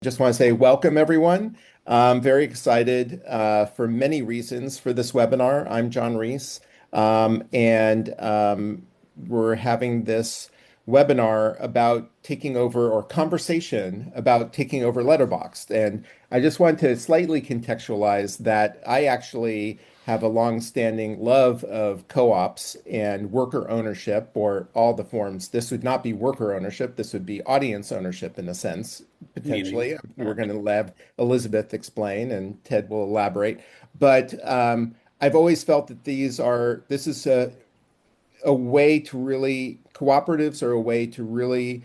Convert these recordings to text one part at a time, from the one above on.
Just want to say welcome, everyone. I'm very excited for many reasons for this webinar. I'm John Reese, and we're having this webinar about taking over, or conversation about taking over Letterboxd. And I just want to slightly contextualize that I actually have a long-standing love of co-ops and worker ownership, or all the forms. This would not be worker ownership. This would be audience ownership in a sense, Community. potentially. Yeah. We're going to let Elizabeth explain, and Ted will elaborate. But I've always felt that this is a way to really, cooperatives are a way to really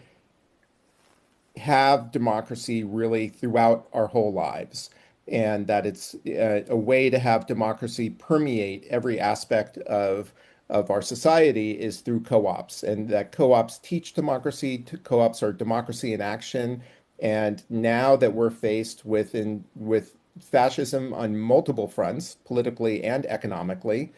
have democracy really throughout our whole lives, and that it's a way to have democracy permeate every aspect of our society is through co-ops, and that co-ops teach democracy. Co-ops are democracy in action. And now that we're faced with fascism on multiple fronts, politically and economically,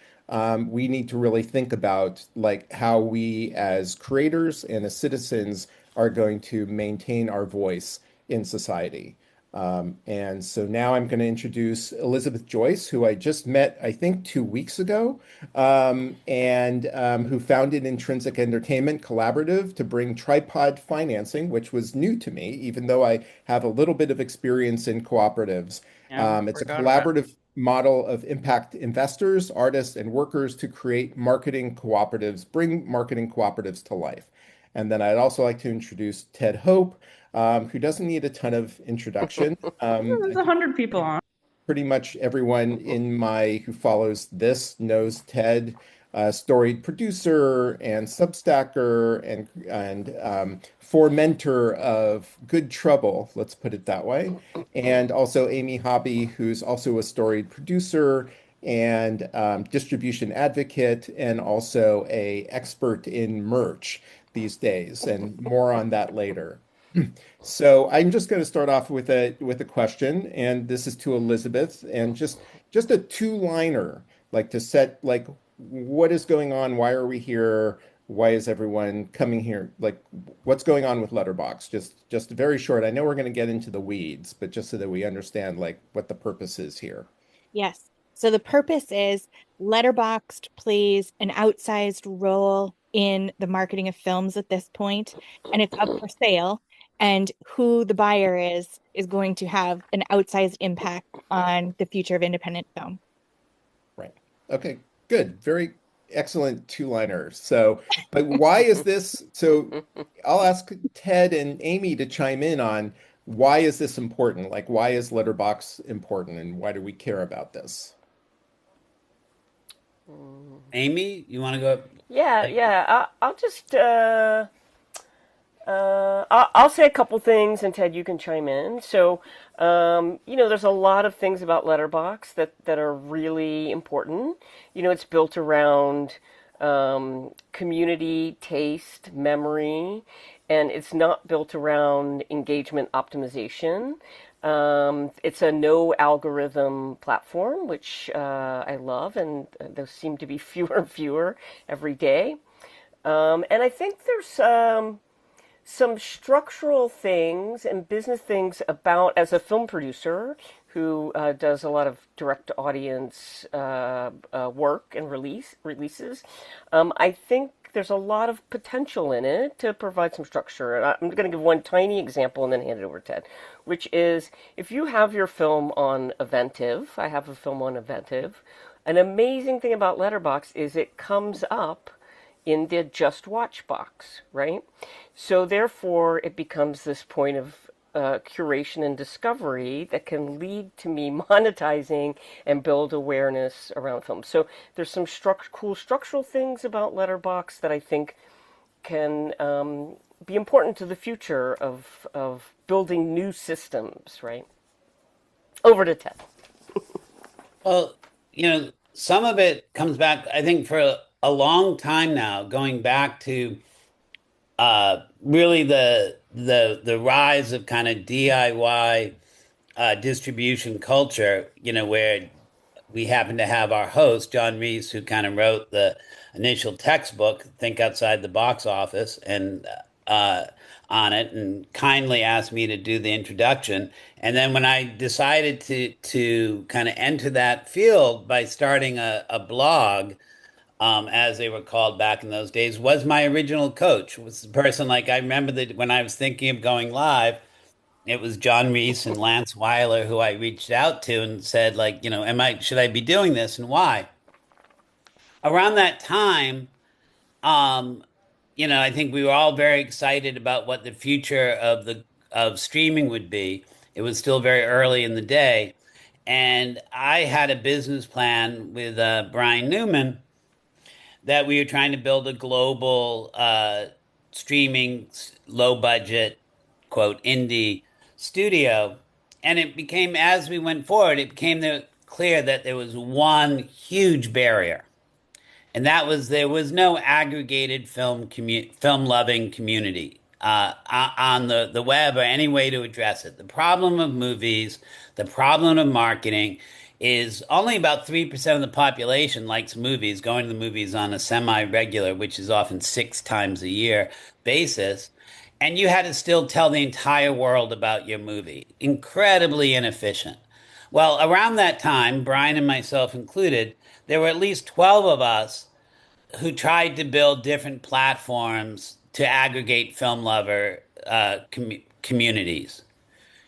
we need to really think about like how we as creators and as citizens are going to maintain our voice in society. And so now I'm going to introduce Elizabeth Joyce, who I just met, I think, 2 weeks ago, and who founded Intrinsic Entertainment Collaborative to bring tripod financing, which was new to me, even though I have a little bit of experience in cooperatives. Yeah, we It's a forgot about. collaborative model of impact investors, artists, and workers to create marketing cooperatives, bring marketing cooperatives to life. And then I'd also like to introduce Ted Hope, who doesn't need a ton of introduction. There's I a think hundred people on. pretty much everyone in my who follows this knows Ted, storied producer and Substacker and fomenter of good trouble, let's put it that way. And also Amy Hobby, who's also a storied producer and distribution advocate, and also a expert in merch these days, and more on that later. So I'm just going to start off with a question, and this is to Elizabeth, and just a two-liner, like to set like what is going on, why are we here, why is everyone coming here, like what's going on with Letterbox? Just very short. I know we're going to get into the weeds, but just so that we understand like what the purpose is here. Yes. So the purpose is Letterboxd plays an outsized role in the marketing of films at this point, and it's up for sale. And who the buyer is going to have an outsized impact on the future of independent film. Right. Okay, good. Very excellent two-liner. So, but why is this? So I'll ask Ted and Amy to chime in on why is this important? Like, why is Letterbox important and why do we care about this? Amy, you want to go? Yeah, yeah. I'll just I'll say a couple things, and Ted, you can chime in. So, there's a lot of things about Letterbox that are really important. It's built around community, taste, memory, and it's not built around engagement optimization. It's a no algorithm platform, which I love, and those seem to be fewer and fewer every day. And I think there's some structural things and business things about, as a film producer who does a lot of direct audience work and releases, I think there's a lot of potential in it to provide some structure. And I'm going to give one tiny example and then hand it over to Ted, which is if you have your film on Eventive, I have a film on Eventive, an amazing thing about Letterbox is it comes up in the Just Watch box, right? So therefore, it becomes this point of curation and discovery that can lead to me monetizing and build awareness around film. So there's some cool structural things about Letterbox that I think can be important to the future of building new systems, right? Over to Ted. Well, some of it comes back, I think, for a long time now, going back to really the rise of kind of DIY distribution culture, where we happen to have our host, John Reese, who kind of wrote the initial textbook, Think Outside the Box Office. And on it and kindly asked me to do the introduction. And then when I decided to kind of enter that field by starting a blog, as they were called back in those days, was my original coach. Was the person like I remember that when I was thinking of going live, it was John Reese and Lance Weiler who I reached out to and said, like, am I should I be doing this and why? Around that time, um, I think we were all very excited about what the future of streaming would be. It was still very early in the day, and I had a business plan with Brian Newman that we were trying to build a global streaming, low budget, quote, indie studio. And it became, as we went forward, it became clear that there was one huge barrier, and that was there was no aggregated film loving community on the web or any way to address it. The problem of movies, the problem of marketing, is only about 3% of the population likes movies, going to the movies on a semi-regular, which is often 6 times a year basis. And you had to still tell the entire world about your movie. Incredibly inefficient. Well, around that time, Brian and myself included, there were at least 12 of us who tried to build different platforms to aggregate film lover communities,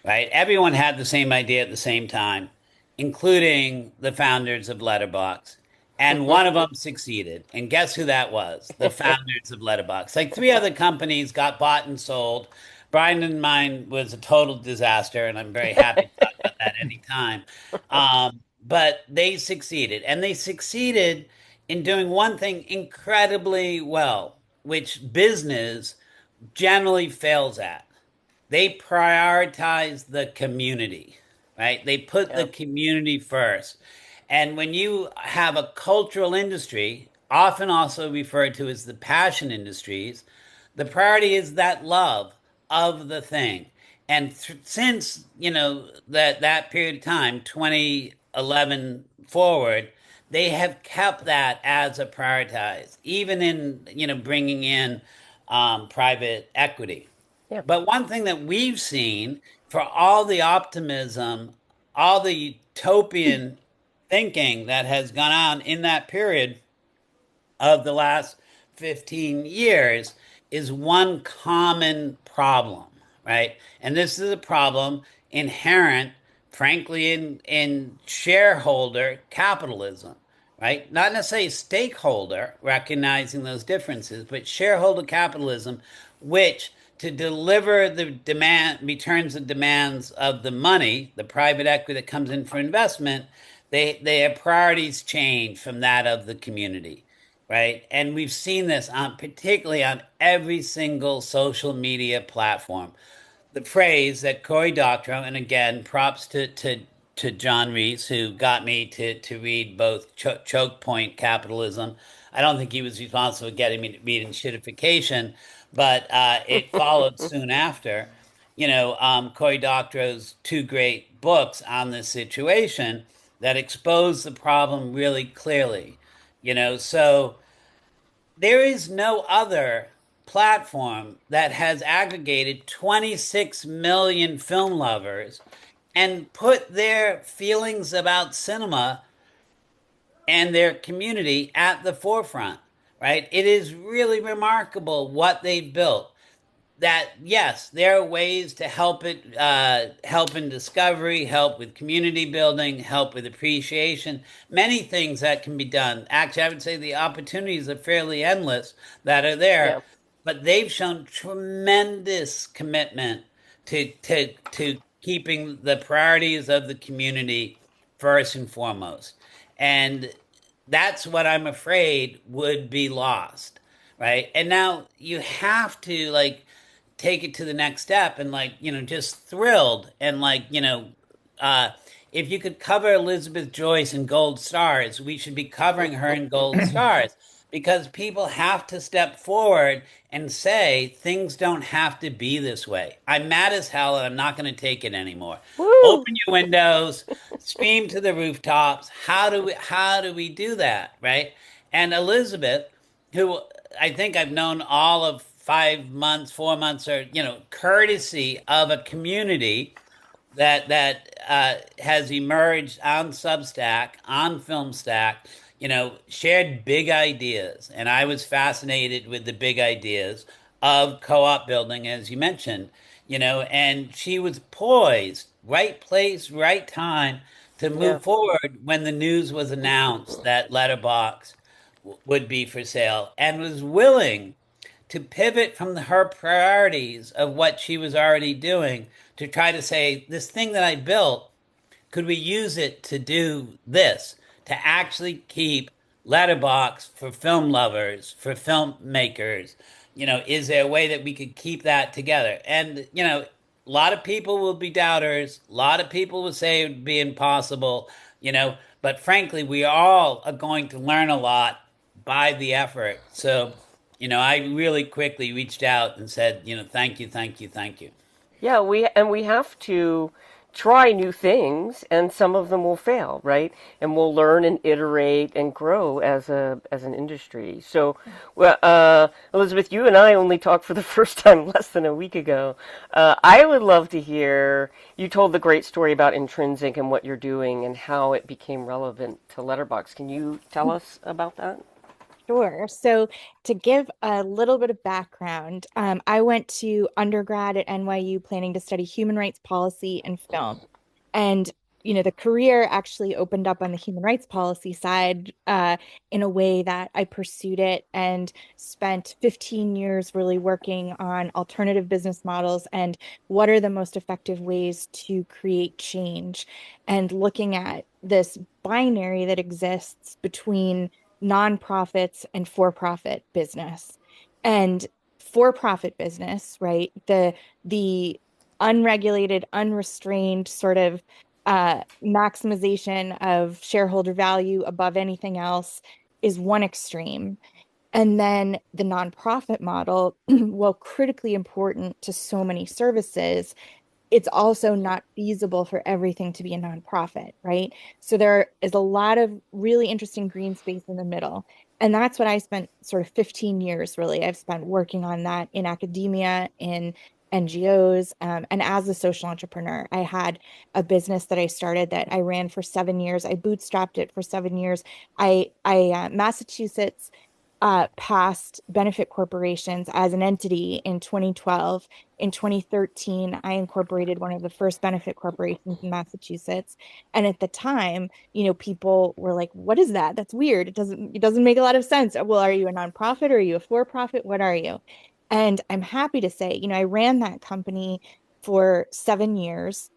right? Everyone had the same idea at the same time, including the founders of Letterboxd. And one of them succeeded. And guess who that was? The founders of Letterboxd. Like 3 other companies got bought and sold. Brian and mine was a total disaster, and I'm very happy to talk about that anytime. But they succeeded, and they succeeded in doing one thing incredibly well, which business generally fails at. They prioritize the community, right? They put the Yeah. community first. And when you have a cultural industry, often also referred to as the passion industries, the priority is that love of the thing. And since, that period of time, 2011 forward, they have kept that as a prioritize, even in, bringing in private equity. Yeah. But one thing that we've seen for all the optimism, all the utopian thinking that has gone on in that period of the last 15 years is one common problem, right? And this is a problem inherent, frankly, in shareholder capitalism, right? Not necessarily stakeholder, recognizing those differences, but shareholder capitalism, which to deliver the demand returns the demands of the money, the private equity that comes in for investment, their priorities change from that of the community, right? And we've seen this on particularly on every single social media platform. The phrase that Cory Doctorow, and again, props to John Reese, who got me to read both Choke Point Capitalism. I don't think he was responsible for getting me to read Enshittification, but it followed soon after. Cory Doctorow's 2 great books on this situation that expose the problem really clearly. So there is no other platform that has aggregated 26 million film lovers and put their feelings about cinema and their community at the forefront, right? It is really remarkable what they've built. That yes, there are ways to help in discovery, help with community building, help with appreciation, many things that can be done. Actually, I would say the opportunities are fairly endless that are there, Yeah. but they've shown tremendous commitment to keeping the priorities of the community first and foremost. And that's what I'm afraid would be lost, right? And now you have to like take it to the next step and like, just thrilled and like, uh if you could cover Elizabeth Joyce in gold stars, we should be covering her in gold stars because people have to step forward and say things don't have to be this way. I'm mad as hell and I'm not going to take it anymore. Woo! Open your windows, scream to the rooftops. How do we do that, right? And Elizabeth, who I think I've known all of 5 months, 4 months, or courtesy of a community that has emerged on Substack, on Filmstack, shared big ideas, and I was fascinated with the big ideas of co-op building, as you mentioned, and she was poised, right place, right time to Yeah. move forward when the news was announced that Letterboxd would be for sale, and was willing to pivot from her priorities of what she was already doing to try to say, this thing that I built, could we use it to do this, to actually keep Letterbox for film lovers, for filmmakers? Is there a way that we could keep that together? And, a lot of people will be doubters. A lot of people will say it would be impossible, but frankly, we all are going to learn a lot by the effort. So, I really quickly reached out and said, thank you, thank you, thank you. Yeah, we have to try new things, and some of them will fail, right? And we'll learn and iterate and grow as an industry. So, well, Elizabeth, you and I only talked for the first time less than a week ago. I would love to hear you told the great story about Intrinsic and what you're doing and how it became relevant to Letterbox. Can you tell us about that? Sure. So, to give a little bit of background, I went to undergrad at NYU planning to study human rights policy and film. And, the career actually opened up on the human rights policy side in a way that I pursued it and spent 15 years really working on alternative business models and what are the most effective ways to create change and looking at this binary that exists between nonprofits and for-profit business. And for-profit business, right? The unregulated, unrestrained sort of maximization of shareholder value above anything else is one extreme. And then the nonprofit model, while critically important to so many services, it's also not feasible for everything to be a nonprofit, right? So there is a lot of really interesting green space in the middle. And that's what I spent sort of 15 years really. I've spent working on that in academia, in NGOs, and as a social entrepreneur. I had a business that I started that I ran for 7 years. I bootstrapped it for 7 years. Massachusetts passed benefit corporations as an entity in 2012. In 2013, I incorporated one of the first benefit corporations in Massachusetts. And at the time, people were like, "What is that? That's weird. It doesn't make a lot of sense. Well, are you a nonprofit? Or are you a for-profit? What are you?" And I'm happy to say, I ran that company for 7 years.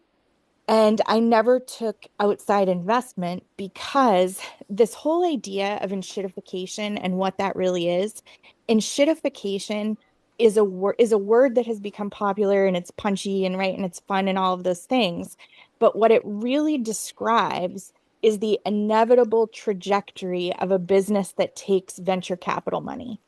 And I never took outside investment because this whole idea of enshittification and what that really is, enshittification is a word that has become popular and it's punchy and right and it's fun and all of those things. But what it really describes is the inevitable trajectory of a business that takes venture capital money.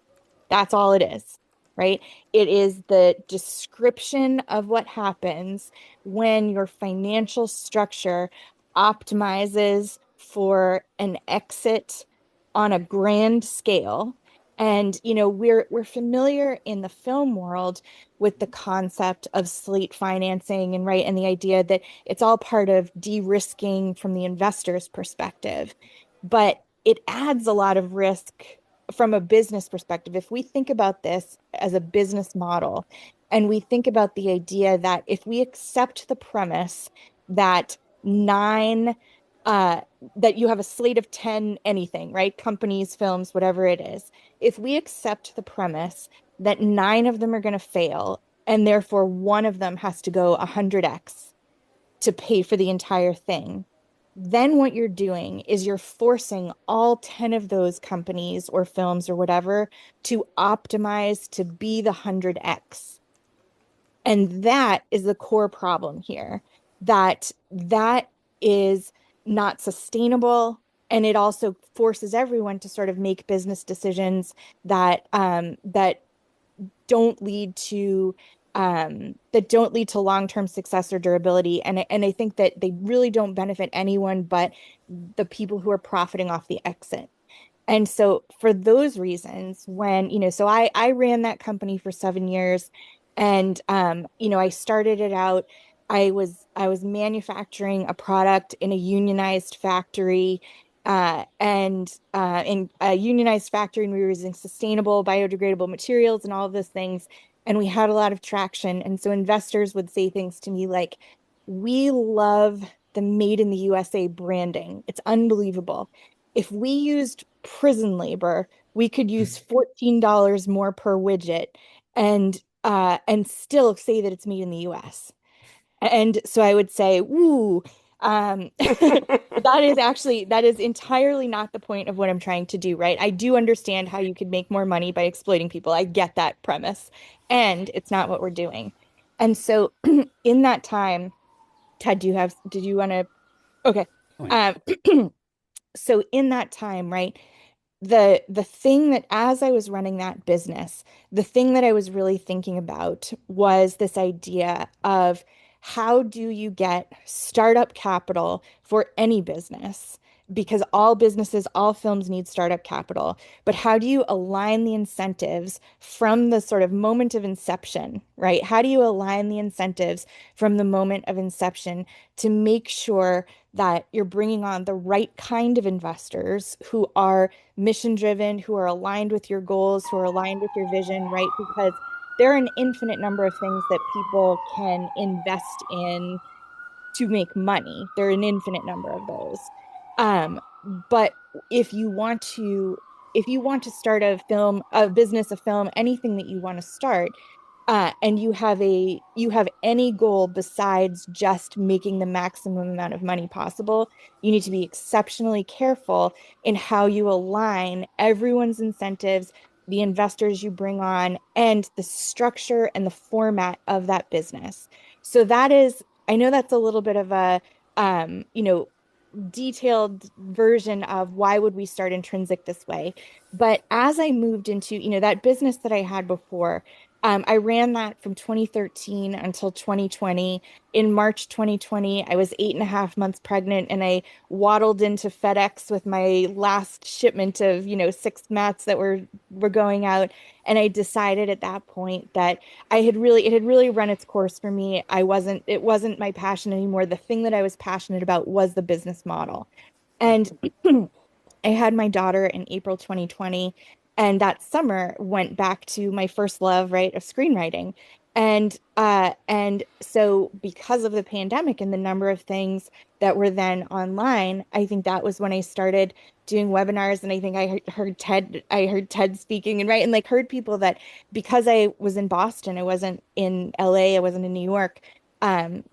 That's all it is, right? It is the description of what happens when your financial structure optimizes for an exit on a grand scale. And we're familiar in the film world with the concept of slate financing and right and the idea that it's all part of de-risking from the investor's perspective. But it adds a lot of risk from a business perspective. If we think about this as a business model and we think about the idea that if we accept the premise that nine, uh, that you have a slate of 10 anything, right? Companies, films, whatever it is. If we accept the premise that nine of them are going to fail and therefore one of them has to go 100x to pay for the entire thing, then what you're doing is you're forcing all 10 of those companies or films or whatever to optimize to be the 100x. And that is the core problem here, that is not sustainable. And it also forces everyone to sort of make business decisions that don't lead to long-term success or durability. And I think that they really don't benefit anyone but the people who are profiting off the exit. And so for those reasons, when, so I ran that company for 7 years, and I started it out. I was manufacturing a product in a unionized factory, and in a unionized factory, and we were using sustainable, biodegradable materials and all of those things. And we had a lot of traction. And so investors would say things to me like, "We love the Made in the USA branding. It's unbelievable. If we used prison labor, we could use $14 more per widget and still say that it's made in the US." And so I would say, "Ooh, that is entirely not the point of what I'm trying to do, right? I do understand how you could make more money by exploiting people. I get that premise, and it's not what we're doing." And so in that time, Ted, did you want to? Okay. Point. Um, so in that time, right? The thing that as I was running that business, the thing that I was really thinking about was this idea of how do you get startup capital for any business? Because all businesses, all films need startup capital. But how do you align the incentives from the sort of moment of inception, right? How do you align the incentives from the moment of inception to make sure that you're bringing on the right kind of investors who are mission driven, who are aligned with your goals, who are aligned with your vision, right? Because there are an infinite number of things that people can invest in to make money. There are an infinite number of those. But if you want to, if you want to start a film, a business, a film, anything that you want to start, and you have any goal besides just making the maximum amount of money possible, you need to be exceptionally careful in how you align everyone's incentives, the investors you bring on, and the structure and the format of that business. So that is, I know that's a little bit of a, um, you know, detailed version of why would we start Intrinsic this way. But as I moved into, that business that I had before, I ran that from 2013 until 2020. In March 2020, I was 8.5 months pregnant, and I waddled into FedEx with my last shipment of, 6 mats that were going out. And I decided at that point that it had really run its course for me. It wasn't my passion anymore. The thing that I was passionate about was the business model. And I had my daughter in April 2020, and that summer went back to my first love, right, of screenwriting. And so because of the pandemic and the number of things that were then online, I think that was when I started doing webinars. And I think I heard Ted speaking, and right, and like heard people that, because I was in Boston, I wasn't in LA, I wasn't in New York. The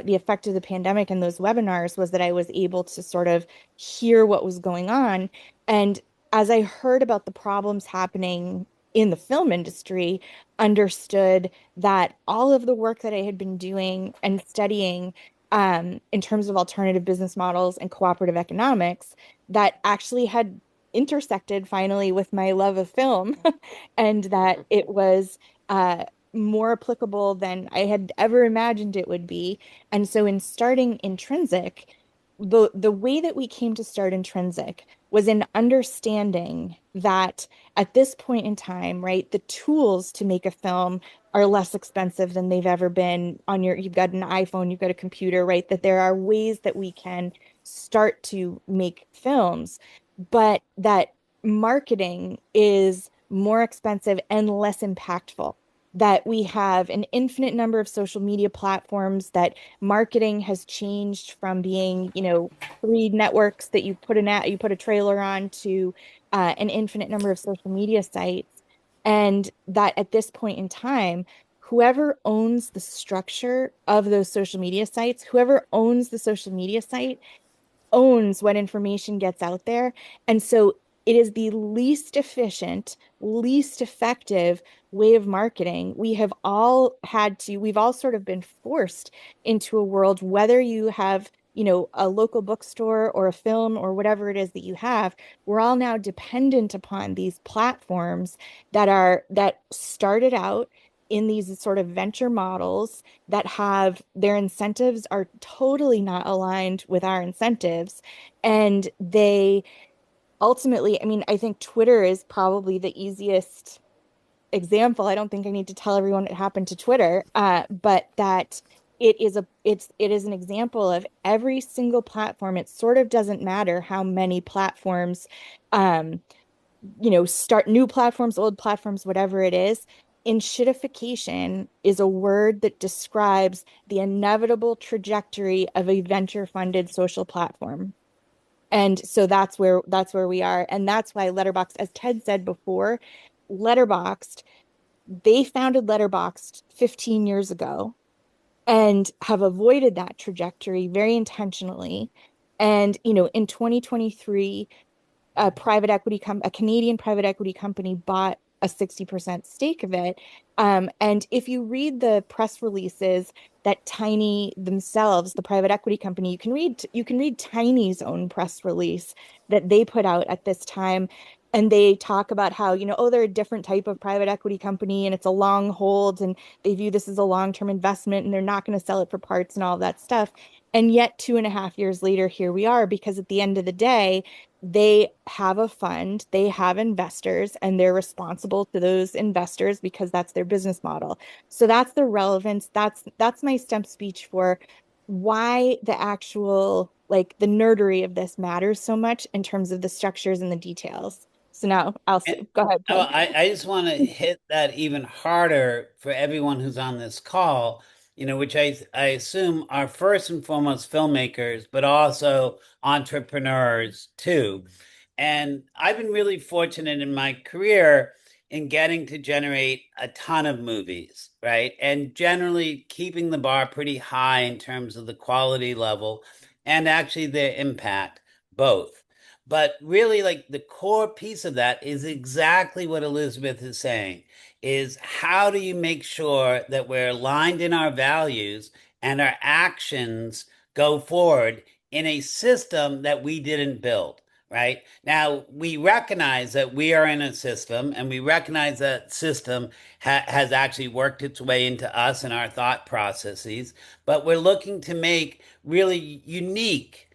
effect of the pandemic and those webinars was that I was able to sort of hear what was going on. And as I heard about the problems happening in the film industry, understood that all of the work that I had been doing and studying, in terms of alternative business models and cooperative economics, that actually had intersected finally with my love of film, and that it was more applicable than I had ever imagined it would be. And so in starting Intrinsic, the way that we came to start Intrinsic was in understanding that at this point in time, right, the tools to make a film are less expensive than they've ever been. You've got an iPhone, you've got a computer, right? That there are ways that we can start to make films, but that marketing is more expensive and less impactful. That we have an infinite number of social media platforms, that marketing has changed from being, 3 networks that you put a trailer on, to an infinite number of social media sites. And that at this point in time, whoever owns the structure of those social media sites, whoever owns the social media site, owns what information gets out there. And so it is the least efficient, least effective way of marketing. We've all sort of been forced into a world, whether you have, a local bookstore or a film or whatever it is that you have, we're all now dependent upon these platforms that started out in these sort of venture models, that have their incentives are totally not aligned with our incentives. And ultimately, I mean, I think Twitter is probably the easiest example. I don't think I need to tell everyone what happened to Twitter, but that it is an example of every single platform. It sort of doesn't matter how many platforms, um, start new platforms, old platforms, whatever it is. Enshittification is a word that describes the inevitable trajectory of a venture-funded social platform. And so that's where we are. And that's why Letterboxd, as Ted said before, Letterboxd, they founded Letterboxd 15 years ago and have avoided that trajectory very intentionally. And, in 2023, a Canadian private equity company bought a 60% stake of it. And if you read the press releases that Tiny themselves, the private equity company, you can read Tiny's own press release that they put out at this time. And they talk about how, oh, they're a different type of private equity company and it's a long hold and they view this as a long-term investment and they're not going to sell it for parts and all of that stuff. And yet, 2.5 years later, here we are, because at the end of the day, they have a fund, they have investors, and they're responsible to those investors because that's their business model. So that's the relevance. That's my stump speech for why the actual, like, the nerdery of this matters so much in terms of the structures and the details. So now And, go ahead, oh, Ted. I just want to hit that even harder for everyone who's on this call, which I assume are first and foremost filmmakers, but also entrepreneurs too. And I've been really fortunate in my career in getting to generate a ton of movies, right? And generally keeping the bar pretty high in terms of the quality level and actually their impact, both. But really, like the core piece of that is exactly what Elizabeth is saying, is how do you make sure that we're aligned in our values and our actions go forward in a system that we didn't build? Right now, we recognize that we are in a system, and we recognize that system has actually worked its way into us and our thought processes. But we're looking to make really unique,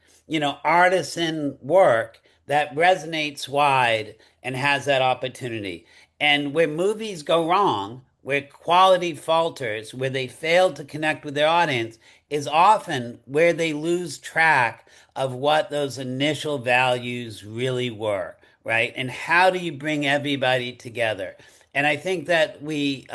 artisan work that resonates wide and has that opportunity. And where movies go wrong, where quality falters, where they fail to connect with their audience, is often where they lose track of what those initial values really were, right? And how do you bring everybody together? And I think that we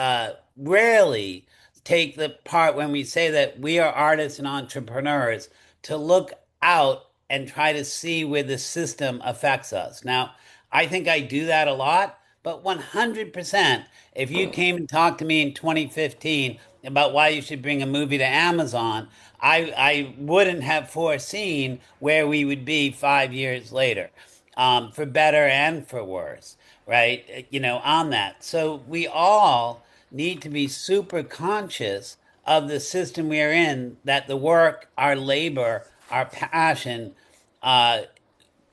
rarely take the part when we say that we are artists and entrepreneurs to look out and try to see where the system affects us. Now, I think I do that a lot, but 100%, if you came and talked to me in 2015 about why you should bring a movie to Amazon, I wouldn't have foreseen where we would be 5 years later, for better and for worse, right? On that. So we all need to be super conscious of the system we are in, that the work, our labor, our passion, uh,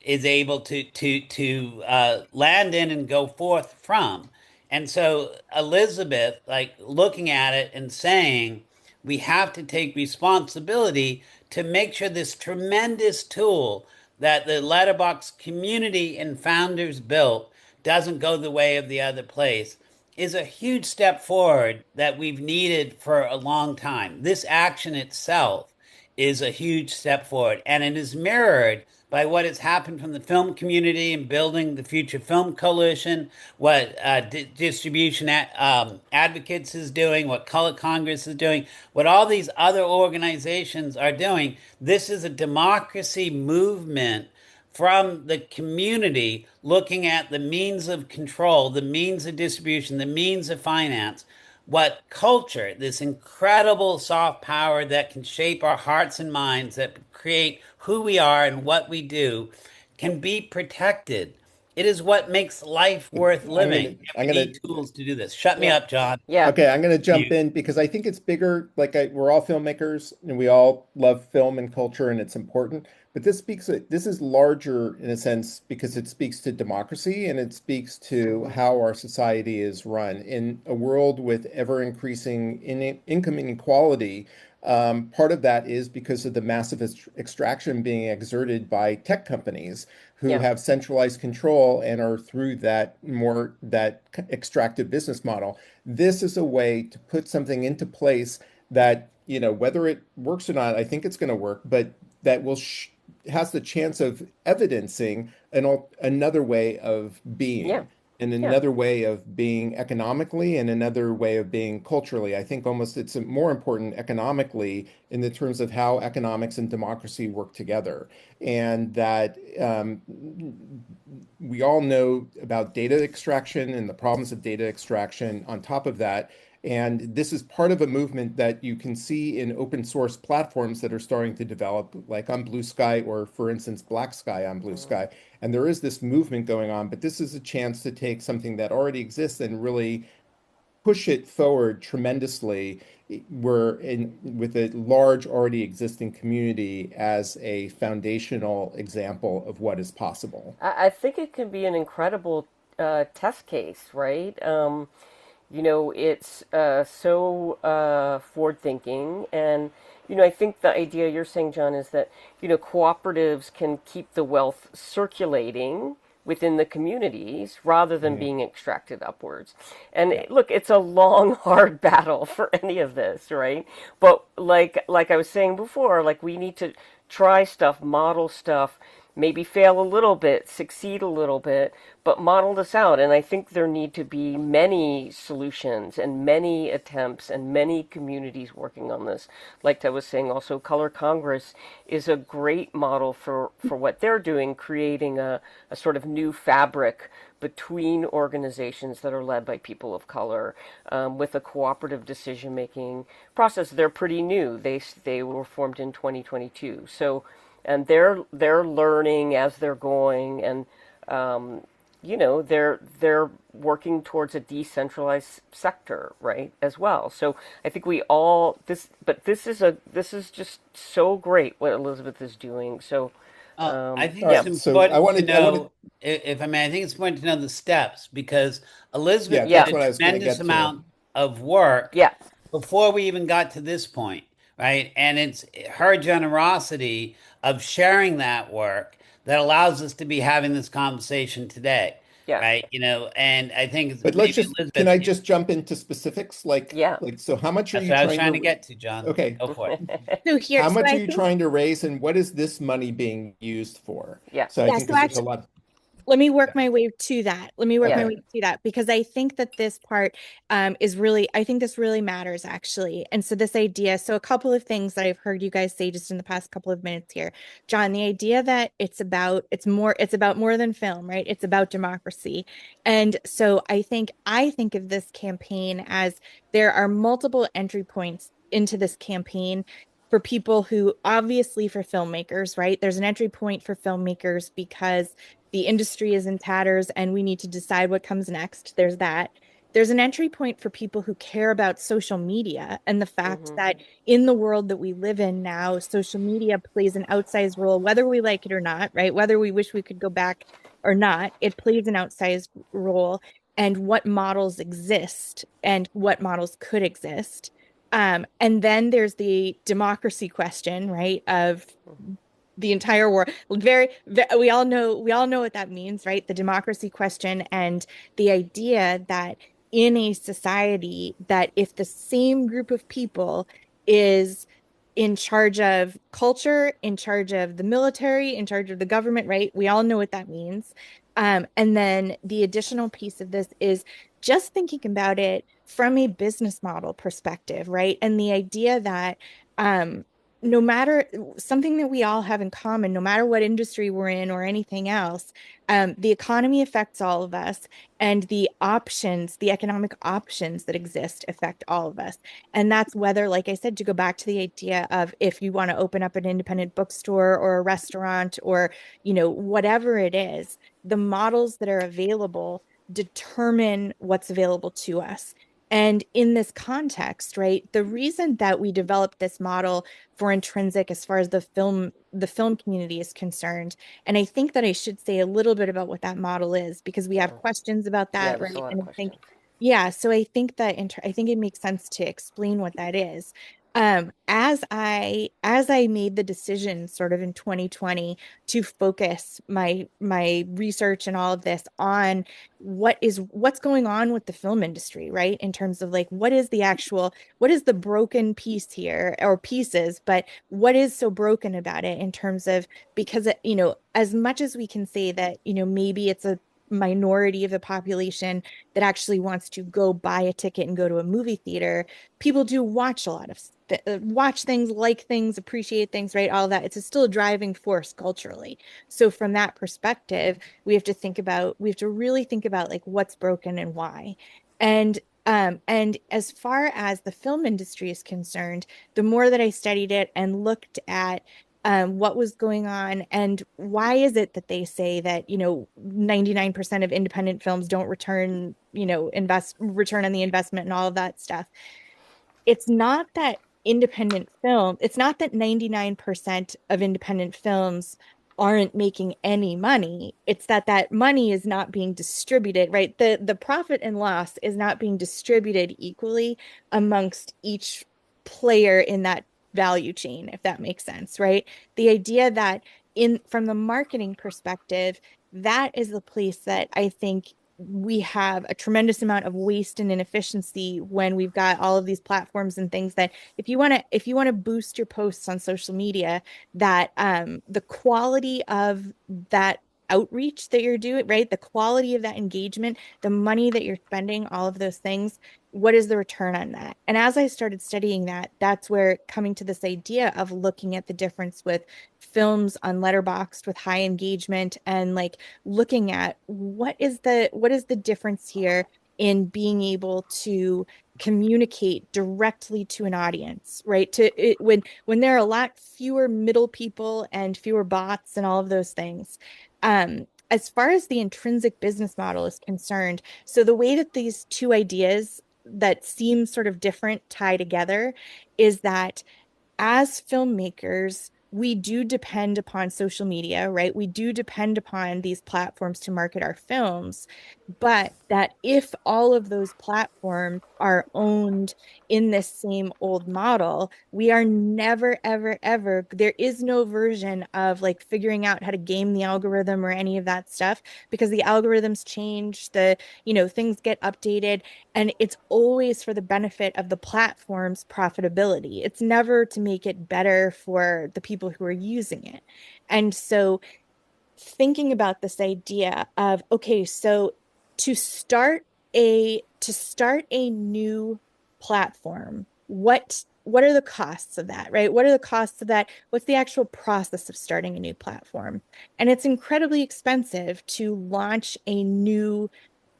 is able to land in and go forth from. And so Elizabeth, like looking at it and saying, we have to take responsibility to make sure this tremendous tool that the Letterbox community and founders built doesn't go the way of the other place is a huge step forward that we've needed for a long time. This action itself is a huge step forward, and it is mirrored by what has happened from the film community and building the Future Film Coalition, what Distribution Advocates is doing, what Color Congress is doing, what all these other organizations are doing. This is a democracy movement from the community looking at the means of control, the means of distribution, the means of finance, what culture, this incredible soft power that can shape our hearts and minds, that create who we are and what we do, can be protected. It is what makes life worth living. And I'm we gonna need tools to do this. Shut me Yeah. up, John. Yeah. Okay, I'm going to jump You. in because I think it's bigger. We're all filmmakers and we all love film and culture and it's important. But this is larger in a sense because it speaks to democracy and it speaks to how our society is run. In a world with ever increasing income inequality, Part of that is because of the massive extraction being exerted by tech companies who Yeah. have centralized control and are through that extractive business model. This is a way to put something into place that, whether it works or not, I think it's going to work, but that has the chance of evidencing another way of Yeah. being and Yeah. another way of being economically and another way of being culturally. I think almost it's more important economically in the terms of how economics and democracy work together. And that we all know about data extraction and the problems of data extraction on top of that. And this is part of a movement that you can see in open source platforms that are starting to develop, like on Blue Sky, or for instance, Black Sky on Blue Mhm. Sky. And there is this movement going on, but this is a chance to take something that already exists and really push it forward tremendously. We're in with a large already existing community as a foundational example of what is possible. I think it can be an incredible test case, right? It's so forward thinking. And, I think the idea you're saying, John, is that, cooperatives can keep the wealth circulating within the communities rather than Mhm. being extracted upwards. And Yeah. look, it's a long, hard battle for any of this, right? But like I was saying before, like we need to try stuff, model stuff, maybe fail a little bit, succeed a little bit, but model this out. And I think there need to be many solutions and many attempts and many communities working on this. Like I was saying, also Color Congress is a great model for what they're doing, creating a sort of new fabric between organizations that are led by people of color, with a cooperative decision making process. They're pretty new. They were formed in 2022, so and they're learning as they're going, and they're working towards a decentralized sector, right, as well. So I think we all but this is just so great what Elizabeth is doing. So I think All it's yeah, right. So important to I wanted, know, if I may, I think it's important to know the steps because yeah, Elizabeth did that's yeah, a what I was going to tremendous get to. amount of work yeah, before we even got to this point, right? And it's her generosity of sharing that work that allows us to be having this conversation today, yeah, right? And I think But maybe can Elizabeth, I just jump into specifics? yeah. So how much are that's you what I was trying trying to to, get to, John. okay, Go for it. how So much are I you think, trying to raise and what is this money being used for? Yeah, So I yeah, think so because there's a actually, lot. let me work Yeah. my way to that. Let me work my yeah, Okay. way to that because I think that this part is really, I think this really matters actually. And so this idea, so a couple of things that I've heard you guys say just in the past couple of minutes here. John, the idea that it's about more than film, right? It's about democracy. And so I think of this campaign as there are multiple entry points into this campaign for people who obviously for filmmakers, right? There's an entry point for filmmakers because the industry is in tatters and we need to decide what comes next. There's that. There's an entry point for people who care about social media and the fact hmm that in the world that we live in now, social media plays an outsized role, whether we like it or not, right? Whether we wish we could go back or not, it plays an outsized role and what models exist and what models could exist. And then there's the democracy question, right? Of the entire war. We all know what that means, right? The democracy question and the idea that in a society that if the same group of people is in charge of culture, in charge of the military, in charge of the government, right? We all know what that means. And then the additional piece of this is just thinking about it from a business model perspective, right? And the idea that no matter something that we all have in common, no matter what industry we're in or anything else, the economy affects all of us, and the economic options that exist affect all of us. And that's whether, like I said, to go back to the idea of if you want to open up an independent bookstore or a restaurant or, whatever it is, the models that are available determine what's available to us. And in this context, right, the reason that we developed this model for intrinsic as far as the film community is concerned, and I think that I should say a little bit about what that model is because we have yeah, questions about yeah. that, There's a right? lot of And I think questions. yeah, so I think that I think it makes sense to explain what that is. As I made the decision sort of in 2020 to focus my research and all of this on what's going on with the film industry, right? In terms of like what is the broken piece here or pieces, but what is so broken about it in terms of because as much as we can say that, maybe it's a minority of the population that actually wants to go buy a ticket and go to a movie theater, people do watch a lot of watch things, like things, appreciate things, right? All of that. It's still a driving force culturally. So from that perspective, we have to really think about like what's broken and why. And as far as the film industry is concerned, the more that I studied it and looked at what was going on and why is it that they say that 99% of independent films don't return on the investment and all of that stuff. It's not that it's not that 99% of independent films aren't making any money. It's that that money is not being distributed, right? The profit and loss is not being distributed equally amongst each player in that value chain, if that makes sense, right? The idea that in from the marketing perspective, that is the place that I think we have a tremendous amount of waste and inefficiency when we've got all of these platforms and things that if you want to boost your posts on social media, that the quality of that outreach that you're doing, right? The quality of that engagement, the money that you're spending, all of those things, what is the return on that? And as I started studying that, that's where coming to this idea of looking at the difference with films on Letterboxd with high engagement and like looking at what is the difference here in being able to communicate directly to an audience, right? When there are a lot fewer middle people and fewer bots and all of those things. As far as the intrinsic business model is concerned, so the way that these two ideas that seem sort of different tie together is that as filmmakers, we do depend upon social media, right? We do depend upon these platforms to market our films. But that if all of those platforms are owned in this same old model, we are never, ever, ever, there is no version of like figuring out how to game the algorithm or any of that stuff because the algorithms change, things get updated, and it's always for the benefit of the platform's profitability. It's never to make it better for the people who are using it. And so thinking about this idea of, okay, so to start a new platform, what are the costs of that, right? What are the costs of that? What's the actual process of starting a new platform? And it's incredibly expensive to launch a new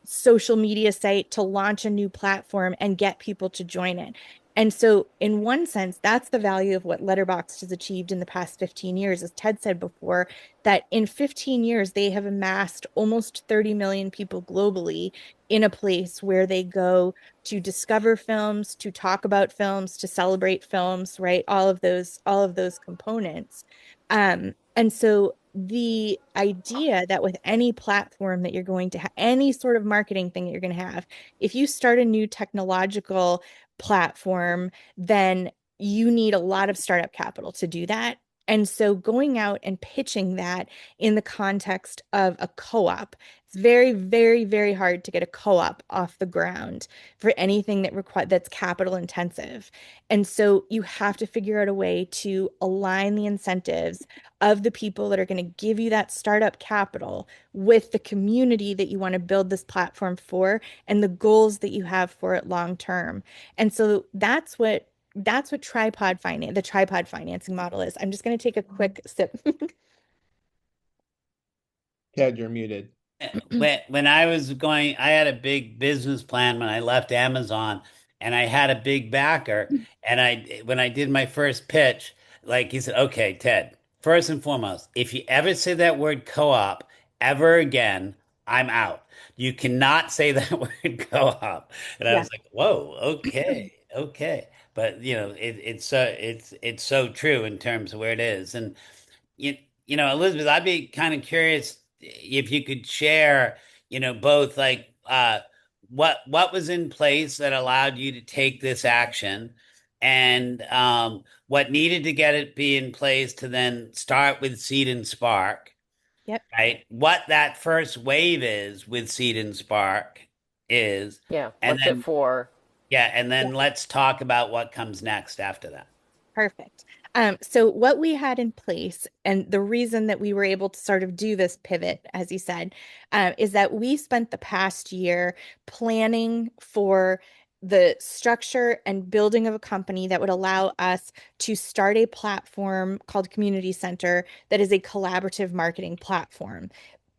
social media site, to launch a new platform and get people to join it. And so, in one sense, that's the value of what Letterboxd has achieved in the past 15 years. As Ted said before, that in 15 years, they have amassed almost 30 million people globally in a place where they go to discover films, to talk about films, to celebrate films, right? All of those components. And so the idea that with any platform that you're going to have, any sort of marketing thing that you're going to have, if you start a new technological platform, then you need a lot of startup capital to do that. And so going out and pitching that in the context of a co-op, it's very, very, very hard to get a co-op off the ground for anything that's capital intensive. And so you have to figure out a way to align the incentives of the people that are going to give you that startup capital with the community that you want to build this platform for and the goals that you have for it long term. And so that's what the tripod financing model is. I'm just going to take a quick sip. Ted, you're muted. When I was going, I had a big business plan when I left Amazon, and I had a big backer. And when I did my first pitch, like he said, "Okay, Ted, first and foremost, if you ever say that word co-op ever again, I'm out. You cannot say that word co-op." And I Yeah. was like, "Whoa, okay, okay." But it's so true in terms of where it is. And you, Elizabeth, I'd be kind of curious if you could share, both like what was in place that allowed you to take this action, and what needed to get it be in place to then start with Seed and Spark, Yep. right? What that first wave is with Seed and Spark is, Yeah. and What's it then for? yeah, and Yeah. then let's talk about what comes next after that. Perfect. So what we had in place, and the reason that we were able to sort of do this pivot, as you said, is that we spent the past year planning for the structure and building of a company that would allow us to start a platform called Community Center that is a collaborative marketing platform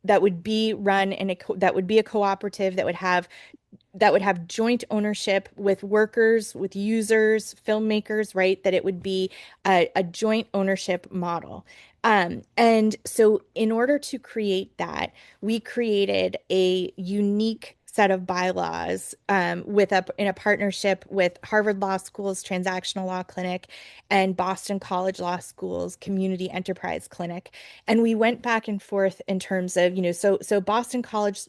that would be run in that would be a cooperative that would have joint ownership with workers, with users, filmmakers, right? That it would be a joint ownership model. And so, in order to create that, we created a unique set of bylaws in a partnership with Harvard Law School's Transactional Law Clinic and Boston College Law School's Community Enterprise Clinic. And we went back and forth in terms of, so Boston College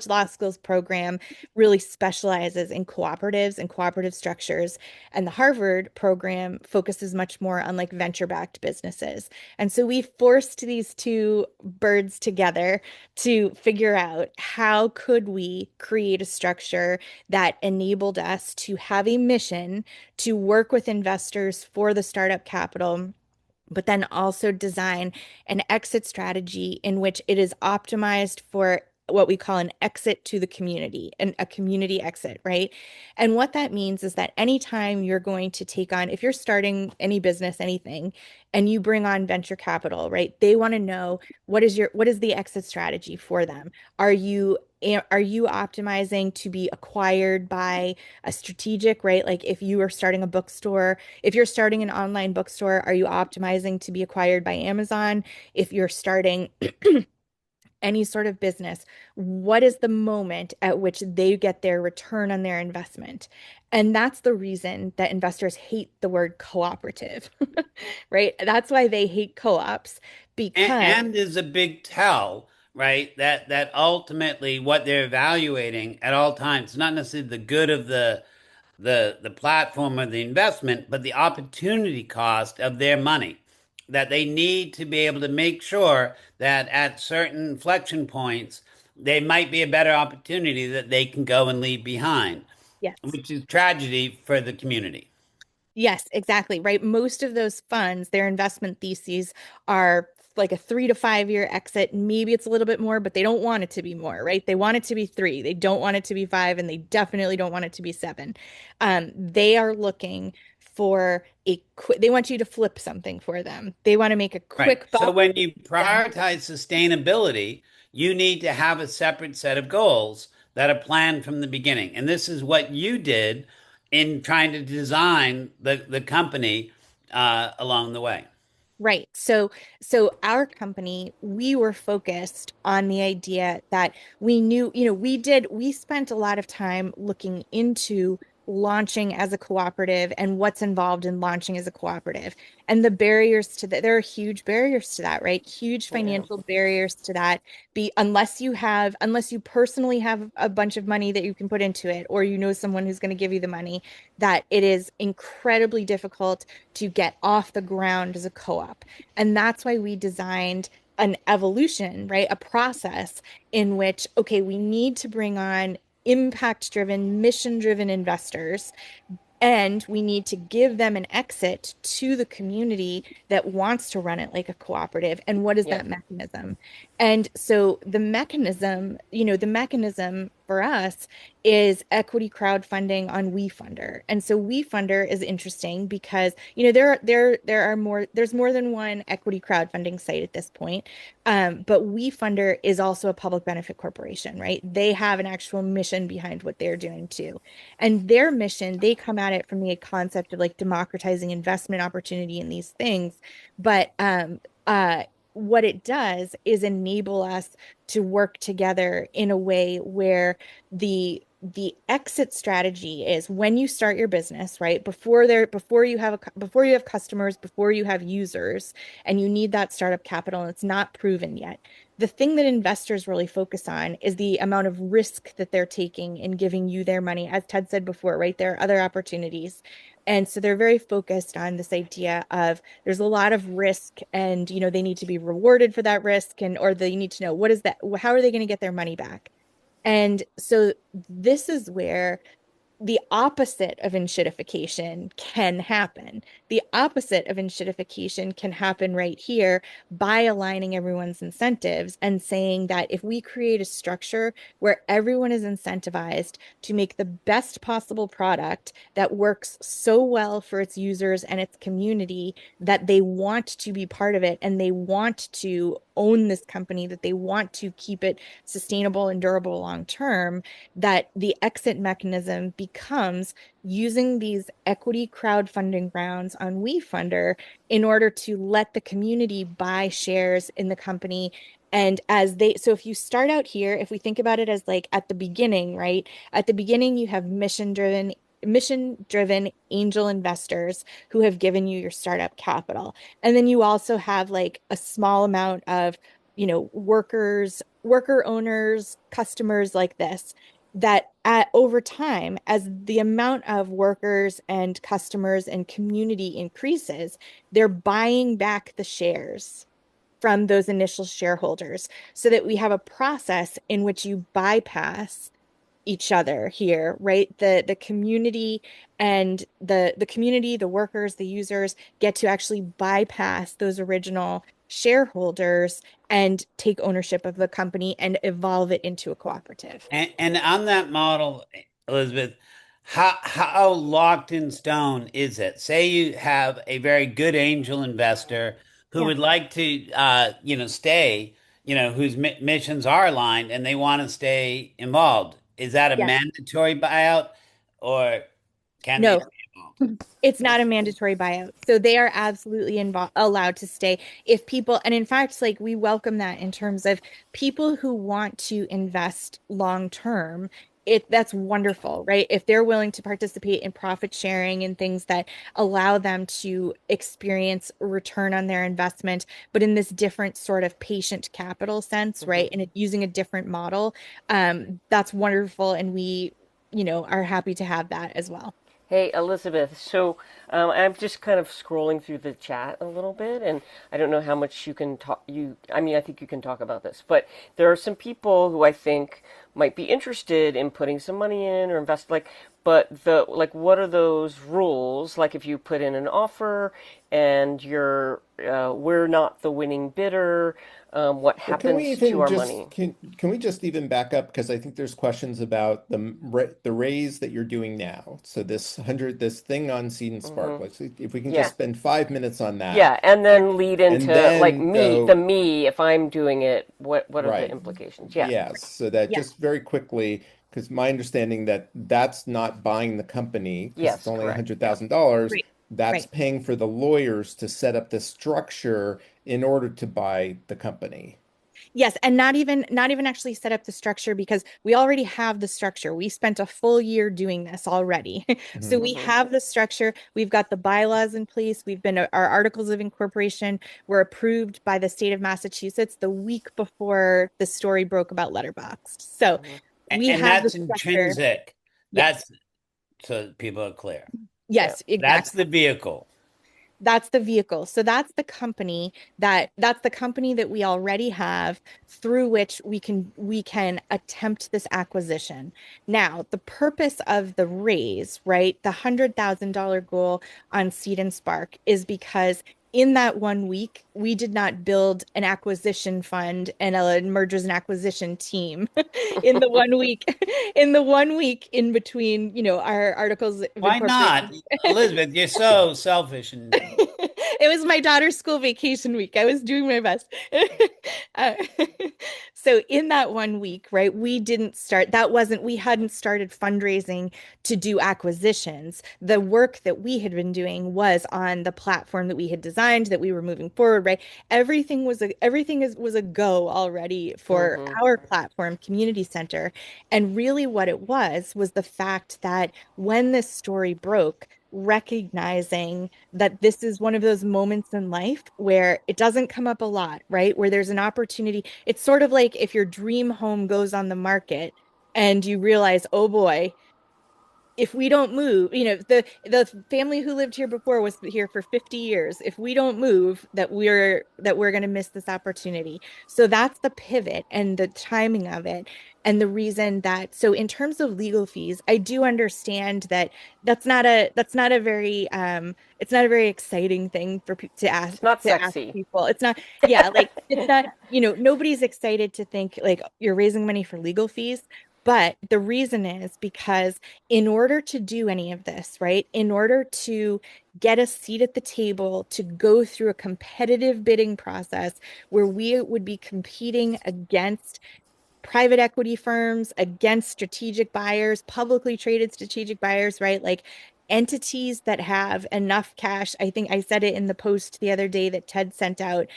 Law School's program really specializes in cooperatives and cooperative structures, and the Harvard program focuses much more on like venture-backed businesses. And so we forced these two birds together to figure out how could we create a structure that enabled us to have a mission to work with investors for the startup capital, but then also design an exit strategy in which it is optimized for what we call an exit to the community and a community exit, right? And what that means is that anytime you're going to take on, if you're starting any business, anything, and you bring on venture capital, right? They want to know what is the exit strategy for them? Are you are you optimizing to be acquired by a strategic, right? Like if you are starting a bookstore, if you're starting an online bookstore, are you optimizing to be acquired by Amazon? If you're starting any sort of business, what is the moment at which they get their return on their investment? And that's the reason that investors hate the word cooperative, right? That's why they hate co-ops because, And is a big tell, right? That ultimately what they're evaluating at all times, not necessarily the good of the platform or the investment, but the opportunity cost of their money. That they need to be able to make sure that at certain inflection points, they might be a better opportunity that they can go and leave behind, yes. which is tragedy for the community. Yes, exactly. Right. Most of those funds, their investment theses are like a 3 to 5 year exit. Maybe it's a little bit more, but they don't want it to be more, right? They want it to be three. They don't want it to be five, and they definitely don't want it to be seven. They are looking for they want you to flip something for them. They want to make a Right. quick So buck. when you prioritize sustainability, you need to have a separate set of goals that are planned from the beginning. And this is what you did in trying to design the company along the way. Right. So our company, we were focused on the idea that we knew, we spent a lot of time looking into launching as a cooperative and what's involved in launching as a cooperative. And the barriers to that, there are huge barriers to that, right? Huge Yeah. financial barriers to that. Unless you personally have a bunch of money that you can put into it, or you know someone who's going to give you the money, that it is incredibly difficult to get off the ground as a co-op. And that's why we designed an evolution, right? A process in which, okay, we need to bring on impact-driven, mission-driven investors, and we need to give them an exit to the community that wants to run it like a cooperative. And what is Yeah. that mechanism? And so the mechanism for us is equity crowdfunding on WeFunder. And so WeFunder is interesting because, there's more than one equity crowdfunding site at this point. But WeFunder is also a public benefit corporation, right? They have an actual mission behind what they're doing too. And their mission, they come at it from the concept of like democratizing investment opportunity in these things. But what it does is enable us to work together in a way where the exit strategy is when you start your business, right? Before you have customers, before you have users, and you need that startup capital, and it's not proven yet. the thing that investors really focus on is the amount of risk that they're taking in giving you their money. As Ted said before, right? There are other opportunities. And so they're very focused on this idea of there's a lot of risk and, they need to be rewarded for that risk or they need to know what is that, how are they going to get their money back? And so this is where the opposite of enshittification can happen. The opposite of enshittification can happen right here by aligning everyone's incentives and saying that if we create a structure where everyone is incentivized to make the best possible product that works so well for its users and its community that they want to be part of it and they want to own this company, that they want to keep it sustainable and durable long term, that the exit mechanism becomes using these equity crowdfunding rounds on WeFunder in order to let the community buy shares in the company. And so if you start out here, if we think about it as like at the beginning, right? At the beginning, you have mission driven angel investors who have given you your startup capital. And then you also have like a small amount of, worker owners, customers like this that over time, as the amount of workers and customers and community increases, they're buying back the shares from those initial shareholders so that we have a process in which you bypass each other here, right? The community and the community, the workers, the users get to actually bypass those original shareholders and take ownership of the company and evolve it into a cooperative. And on that model, Elizabeth, how locked in stone is it? Say you have a very good angel investor who Yeah. would like to, stay, whose missions are aligned and they want to stay involved. Is that a Yes. mandatory buyout, or can they No. stay involved? It's not a mandatory buyout. So they are absolutely allowed to stay if people, and in fact, like we welcome that in terms of people who want to invest long term. That's wonderful, right? If they're willing to participate in profit sharing and things that allow them to experience return on their investment, but in this different sort of patient capital sense, right? And using a different model, that's wonderful. And we, are happy to have that as well. Hey, Elizabeth. So I'm just kind of scrolling through the chat a little bit, and I don't know how much you can talk. I mean, I think you can talk about this, but there are some people who I think might be interested in putting some money in or invest. But what are those rules? Like, if you put in an offer and we're not the winning bidder, what Well, can we happens to even our just money? can we just even back up because I think there's questions about the raise that you're doing now. So this thing on Seed and Spark. Hmm. Let's see if we can just Yeah. spend 5 minutes on that, Yeah, and then lead and into like then go me, if I'm doing it, what are the right. implications? Yeah. Yes. So that Yeah. just very quickly, because my understanding that that's not buying the company because it's Yes, only a correct. hundred Yeah. thousand dollars. Right. That's Right. paying for the lawyers to set up the structure in order to buy the company. Yes, and not even actually set up the structure because we already have the structure. We spent a full year doing this already. So Mhm. we Hmm. have the structure. We've got the bylaws in place. Our articles of incorporation were approved by the state of Massachusetts the week before the story broke about Letterboxd. So Hmm. we And have the that's structure. intrinsic. Yes. That's so people are clear. Yeah. Yes, That's exactly. the vehicle. That's the vehicle. So that's the company that we already have through which we can attempt this acquisition. Now, the purpose of the raise, right? The $100,000 goal on Seed and Spark is because in that 1 week, we did not build an acquisition fund and a mergers and acquisition team in the 1 week, in the 1 week in between, our articles of Why not? incorporation. Elizabeth, you're so selfish and It was my daughter's school vacation week. I was doing my best. Uh, so in that 1 week, right, we hadn't started fundraising to do acquisitions. The work that we had been doing was on the platform that we had designed, that we were moving forward, right? Everything was a go already for Hmm. our platform, Community Center. And really what it was the fact that when this story broke, recognizing that this is one of those moments in life where it doesn't come up a lot, right? Where there's an opportunity. It's sort of like if your dream home goes on the market and you realize, oh boy, if we don't move, the family who lived here before was here for 50 years. If we don't move, that we're going to miss this opportunity. So that's the pivot and the timing of it. And the reason that, so in terms of legal fees, I do understand that that's not a very it's not a very exciting thing for people It's not to ask sexy. people. It's not, yeah, like it's not, nobody's excited to think like you're raising money for legal fees. But the reason is because in order to do any of this, right, in order to get a seat at the table, to go through a competitive bidding process where we would be competing against private equity firms, against strategic buyers, publicly traded strategic buyers, right? Like entities that have enough cash. I think I said it in the post the other day that Ted sent out,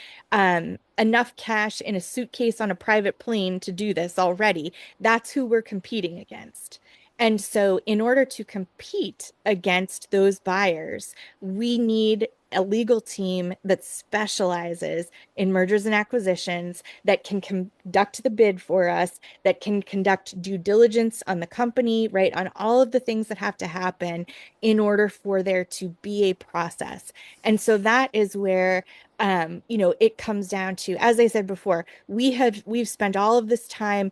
enough cash in a suitcase on a private plane to do this already. That's who we're competing against. And so, in order to compete against those buyers, we need a legal team that specializes in mergers and acquisitions, that can conduct the bid for us, that can conduct due diligence on the company, right? On all of the things that have to happen in order for there to be a process. And so that is where it comes down to, as I said before, we've spent all of this time,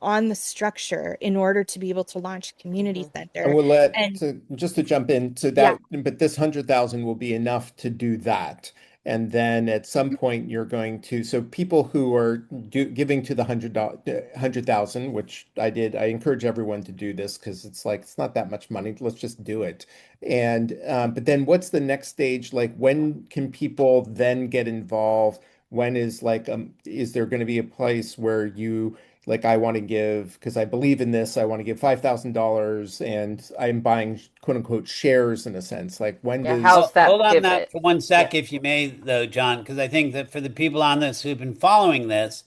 on the structure in order to be able to launch a community Hmm. And center. we'll let And to just to jump in to yeah. that, but this 100,000 will be enough to do that. And then at some point you're going to, so people who are giving to the 100,000, which I did, I encourage everyone to do this because it's like it's not that much money. Let's just do it. And but then what's the next stage? Like when can people then get involved? When is there going to be a place where you like I want to give because I believe in this, I want to give $5,000 and I'm buying quote unquote shares in a sense. Like when Yeah, does how's Well, that hold on that pivot? for one Yeah. sec, if you may, though, John, because I think that for the people on this who've been following this,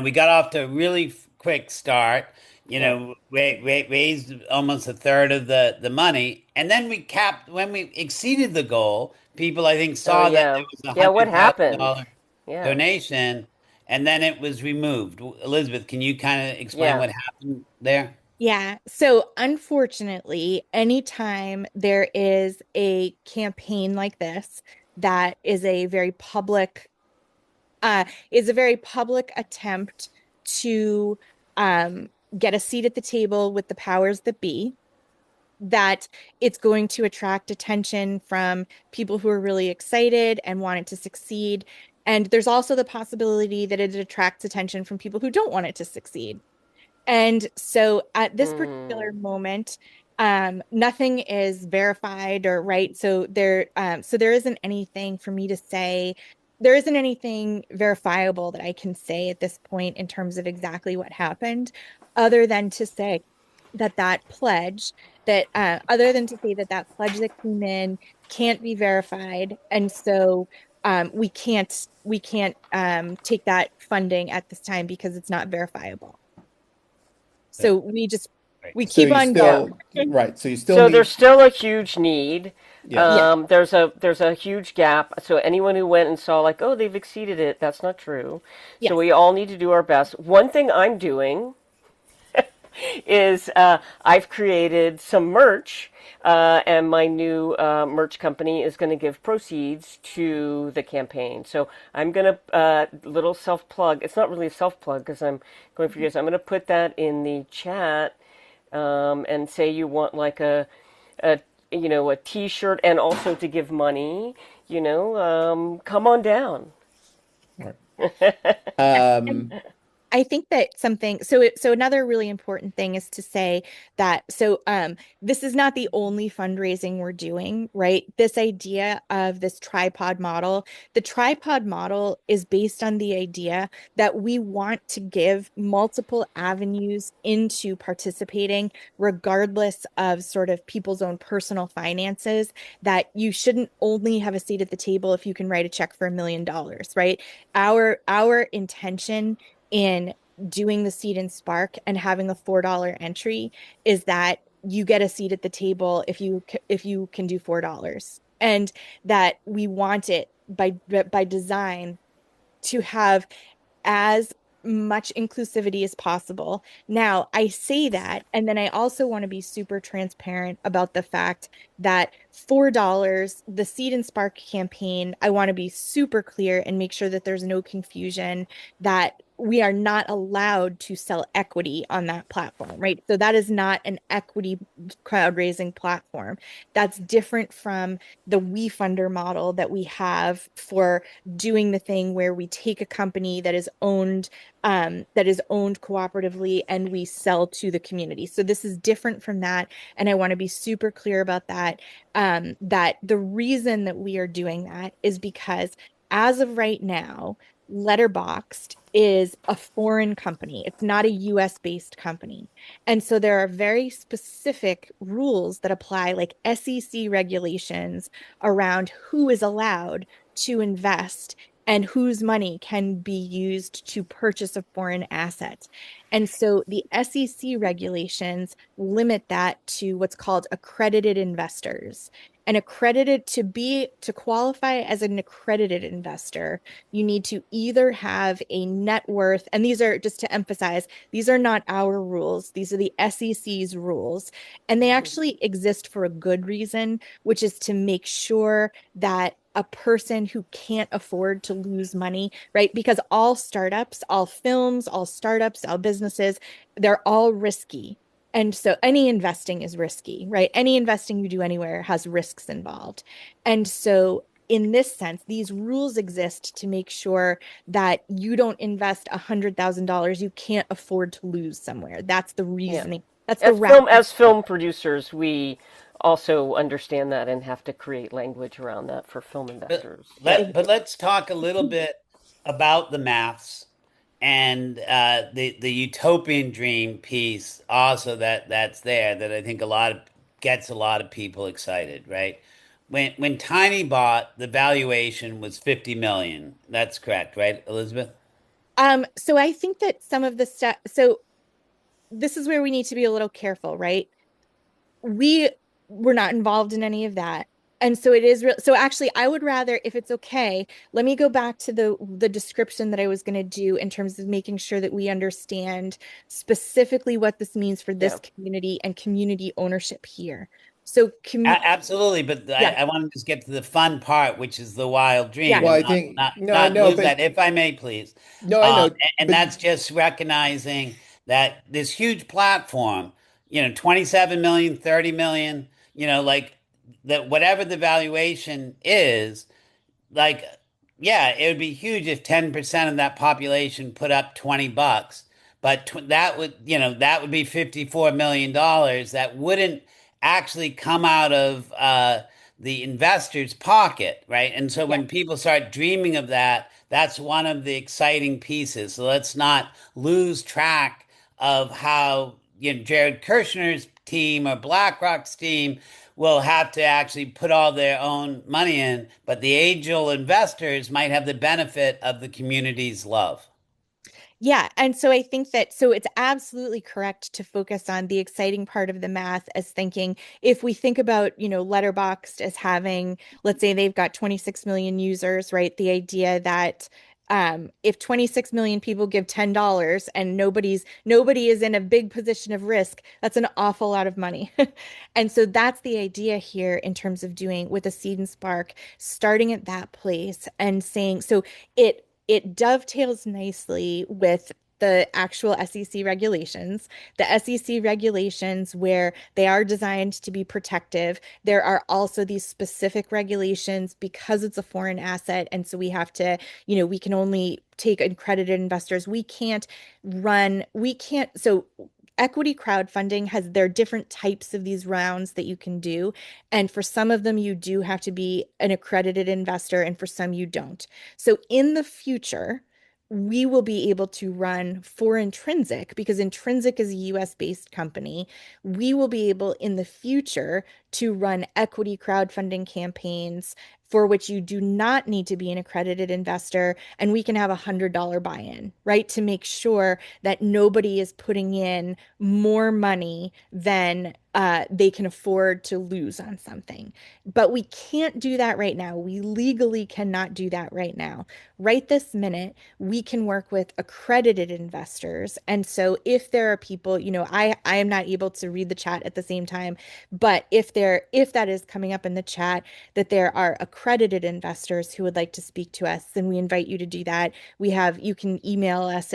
we got off to a really quick start. Yeah. Raised almost a third of the money, and then we capped when we exceeded the goal. People, I think, Oh saw that there yeah. was a Yeah, what hundred thousand happened? dollar Yeah. donation, and then it was removed. Elizabeth, can you kind of explain Yeah. what happened there? Yeah. So unfortunately, anytime there is a campaign like this that is a very public attempt to um, get a seat at the table with the powers that be, that it's going to attract attention from people who are really excited and want it to succeed. And there's also the possibility that it attracts attention from people who don't want it to succeed. And so at this particular Hmm. moment, nothing is verified or right. So there isn't anything for me to say. There isn't anything verifiable that I can say at this point in terms of exactly what happened, other than to say other than to say that pledge that came in can't be verified, and so we can't take that funding at this time because it's not verifiable. Yeah, So we just right. we so keep you on Yeah. going. still right, so you still So there's need still a huge need. yes. Yeah, There's a huge gap. So anyone who went and saw like, oh, they've exceeded it, that's not true. So yes. we all need to do our best. One thing I'm doing is I've created some merch, and my new merch company is going to give proceeds to the campaign. So I'm going to little self plug. It's not really a self plug because I'm going for years. I'm going to put that in the chat, and say you want like a a T-shirt and also to give money. Come on down. Right. And Um, I think that so another really important thing is to say that this is not the only fundraising we're doing, right? This idea of this tripod model, the tripod model is based on the idea that we want to give multiple avenues into participating, regardless of sort of people's own personal finances, that you shouldn't only have a seat at the table if you can write a check for $1 million, right? Our intention in doing the Seed and Spark and having a $4 entry is that you get a seat at the table if you can do $4. And that we want it by design to have as much inclusivity as possible. Now, I say that, and then I also want to be super transparent about the fact that $4, the Seed and Spark campaign, I want to be super clear and make sure that there's no confusion that we are not allowed to sell equity on that platform, right? So that is not an equity crowd raising platform. That's different from the WeFunder model that we have for doing the thing where we take a company that is owned cooperatively and we sell to the community. So this is different from that. And I want to be super clear about that. That the reason that we are doing that is because as of right now, Letterboxd is a foreign company. It's not a US based company. And so there are very specific rules that apply, like SEC regulations around who is allowed to invest and whose money can be used to purchase a foreign asset. And so the SEC regulations limit that to what's called accredited investors. And accredited to qualify as an accredited investor, you need to either have a net worth, and these are just to emphasize, these are not our rules, these are the SEC's rules. And they actually exist for a good reason, which is to make sure that a person who can't afford to lose money, right? Because all startups, all films, all startups, all businesses, they're all risky. And so any investing is risky, right? Any investing you do anywhere has risks involved. And so in this sense, these rules exist to make sure that you don't invest $100,000 you can't afford to lose somewhere. That's the Yeah. reasoning. That's the As rationale. film producers, we also understand that and have to create language around that for film But investors. Yeah. let's talk a little bit about the maths and the utopian dream piece also that's there that I think a lot of gets a lot of people excited, right? When Tiny bought, the valuation was 50 million. That's correct, right, Elizabeth? So I think that some of the stuff, so this is where we need to be a little careful, right? We were not involved in any of that. And so it is real. So actually, I would rather, if it's okay, let me go back to the description that I was going to do in terms of making sure that we understand specifically what this means for this Yeah. community and community ownership here. So, Absolutely, but yeah, I want to just get to the fun part, which is the wild dream, yeah, Well, and I think, no, I not know, lose but that, if I may, please. no, I know, And but that's just recognizing that this huge platform, 27 million, 30 million, like that, whatever the valuation is, like, yeah, it would be huge if 10% of that population put up $20, but that would be $54 million dollars that wouldn't actually come out of the investor's pocket, right? And so yeah. when people start dreaming of that, that's one of the exciting pieces. So let's not lose track of how, Jared Kushner's team or BlackRock's team will have to actually put all their own money in, but the angel investors might have the benefit of the community's love. Yeah, and so I think that so it's absolutely correct to focus on the exciting part of the math as thinking if we think about, Letterboxd as having, let's say they've got 26 million users, right? The idea that if 26 million people give $10 and nobody is in a big position of risk, that's an awful lot of money. And so that's the idea here in terms of doing with a Seed and Spark, starting at that place and saying, so it dovetails nicely with the actual SEC regulations. The SEC regulations, where they are designed to be protective, there are also these specific regulations because it's a foreign asset. And so we have to, we can only take accredited investors. So equity crowdfunding there are different types of these rounds that you can do. And for some of them, you do have to be an accredited investor, and for some, you don't. So in the future, we will be able to run for Intrinsic because Intrinsic is a US based company. We will be able in the future to run equity crowdfunding campaigns for which you do not need to be an accredited investor, and we can have $100 buy-in, right? To make sure that nobody is putting in more money than they can afford to lose on something. But we can't do that right now. We legally cannot do that right now. Right this minute, we can work with accredited investors. And so if there are people, I am not able to read the chat at the same time, but if that is coming up in the chat that there are accredited investors who would like to speak to us, then we invite you to do that. You can email us.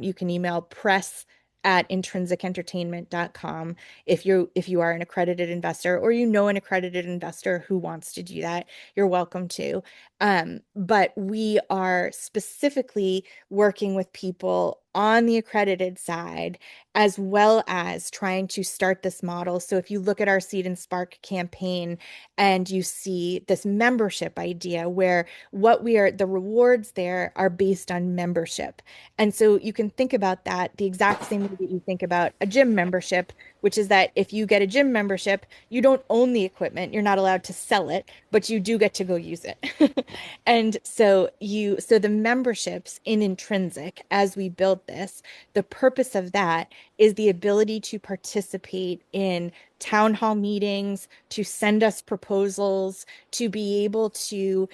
You can email press@intrinsicentertainment.com if you are an accredited investor, or an accredited investor who wants to do that, you're welcome to. But we are specifically working with people on the accredited side, as well as trying to start this model. So if you look at our Seed and Spark campaign and you see this membership idea where the rewards there are based on membership. And so you can think about that the exact same way that you think about a gym membership, which is that if you get a gym membership, you don't own the equipment, you're not allowed to sell it, but you do get to go use it. And so the memberships in Intrinsic, as we build this, the purpose of that is the ability to participate in town hall meetings, to send us proposals, to be able to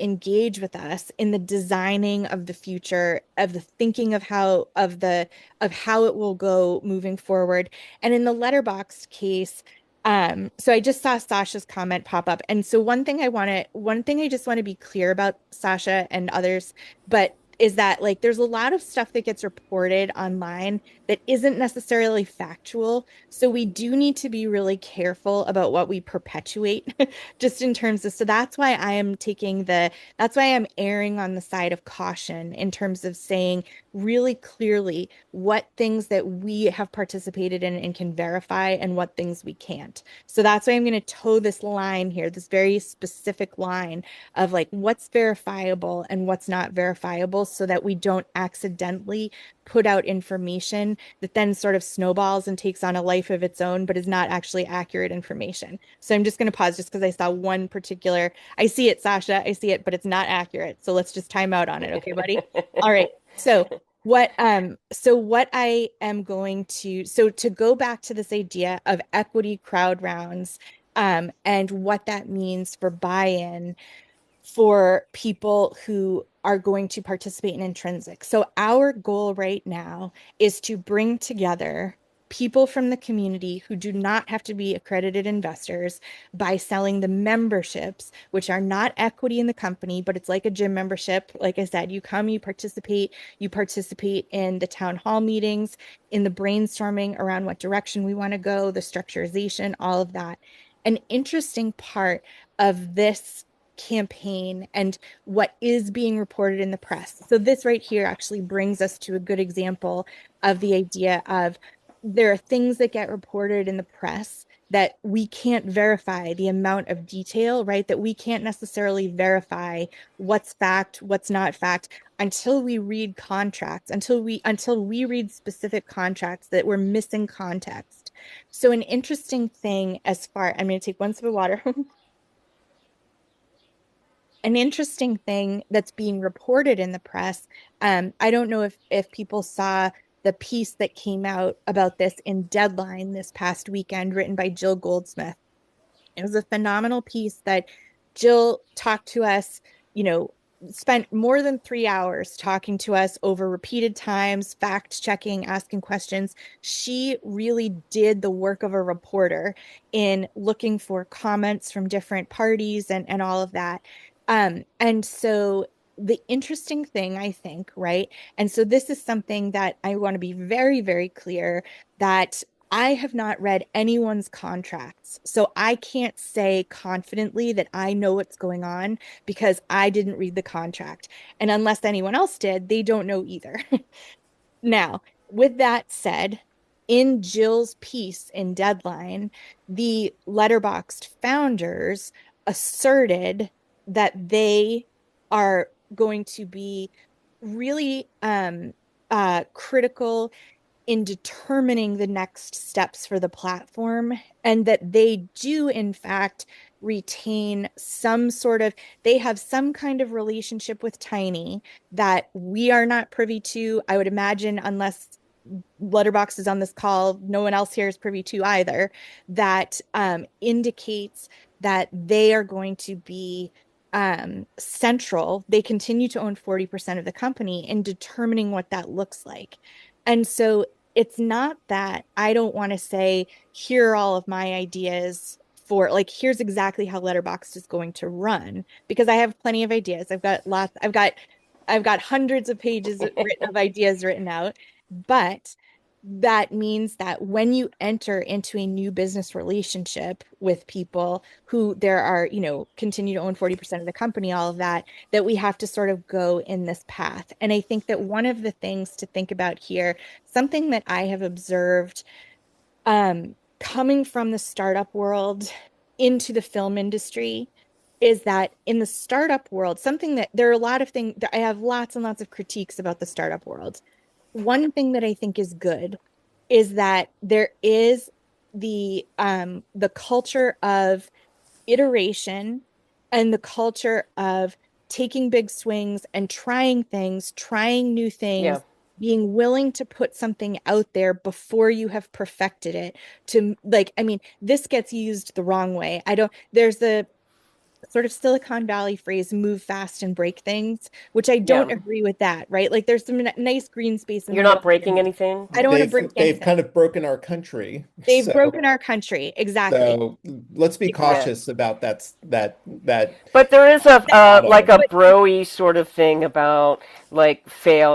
engage with us in the designing of the future, of the thinking of how it will go moving forward. And in the Letterboxd case, so I just saw Sasha's comment pop up. And so one thing I just want to be clear about, Sasha and others, but is that like there's a lot of stuff that gets reported online that isn't necessarily factual. So we do need to be really careful about what we perpetuate, just in terms of, so that's why I'm erring on the side of caution in terms of saying really clearly what things that we have participated in and can verify and what things we can't. So that's why I'm going to toe this line here, this very specific line of like what's verifiable and what's not verifiable, so that we don't accidentally put out information that then sort of snowballs and takes on a life of its own, but is not actually accurate information. So I'm just going to pause just because I saw one particular, I see it, Sasha, I see it, but it's not accurate. So let's just time out on it. Okay, buddy? All right. So what I am going to go back to this idea of equity crowd rounds, and what that means for buy-in for people who are going to participate in Intrinsic. So our goal right now is to bring together people from the community who do not have to be accredited investors by selling the memberships, which are not equity in the company, but it's like a gym membership. Like I said, you come, you participate in the town hall meetings, in the brainstorming around what direction we want to go, the structurization, all of that. An interesting part of this campaign and what is being reported in the press. So this right here actually brings us to a good example of the idea of there are things that get reported in the press that we can't verify the amount of detail, right? That we can't necessarily verify what's fact, what's not fact until we read contracts, until we read specific contracts that we're missing context. So an interesting thing I'm going to take one sip of water. An interesting thing that's being reported in the press. I don't know if people saw the piece that came out about this in Deadline this past weekend, written by Jill Goldsmith. It was a phenomenal piece that Jill talked to us, spent more than 3 hours talking to us over repeated times, fact checking, asking questions. She really did the work of a reporter in looking for comments from different parties and all of that. And so the interesting thing, I think, right? And so this is something that I want to be very, very clear that I have not read anyone's contracts. So I can't say confidently that I know what's going on because I didn't read the contract. And unless anyone else did, they don't know either. Now, with that said, in Jill's piece in Deadline, the Letterboxd founders asserted that they are going to be really critical in determining the next steps for the platform, and that they do, in fact, retain some sort of, they have some kind of relationship with Tiny that we are not privy to. I would imagine, unless Letterboxd is on this call, no one else here is privy to either, that indicates that they are going to be central. They continue to own 40% of the company in determining what that looks like. And so it's not that I don't want to say, here are all of my ideas for, like, here's exactly how Letterboxd is going to run, because I have plenty of ideas. I've got hundreds of pages of ideas written out, but that means that when you enter into a new business relationship with people who there are, continue to own 40% of the company, all of that, that we have to sort of go in this path. And I think that one of the things to think about here, something that I have observed coming from the startup world into the film industry, is that in the startup world, something that there are a lot of things that I have lots and lots of critiques about the startup world. One thing that I think is good is that there is the culture of iteration and the culture of taking big swings and trying things, trying new Yeah. things, being willing to put something out there before you have perfected it. To, like, I mean, this gets used the wrong way. There's the sort of Silicon Valley phrase, move fast and break things, which I don't Yeah. agree with that, right? Like, there's some nice green space in the You're middle not here. breaking anything? I don't want to break They've anything. kind of broken our country. They've So broken our country. Exactly. so let's be Yeah. cautious about that But there is a like motto. a But broy sort of thing about like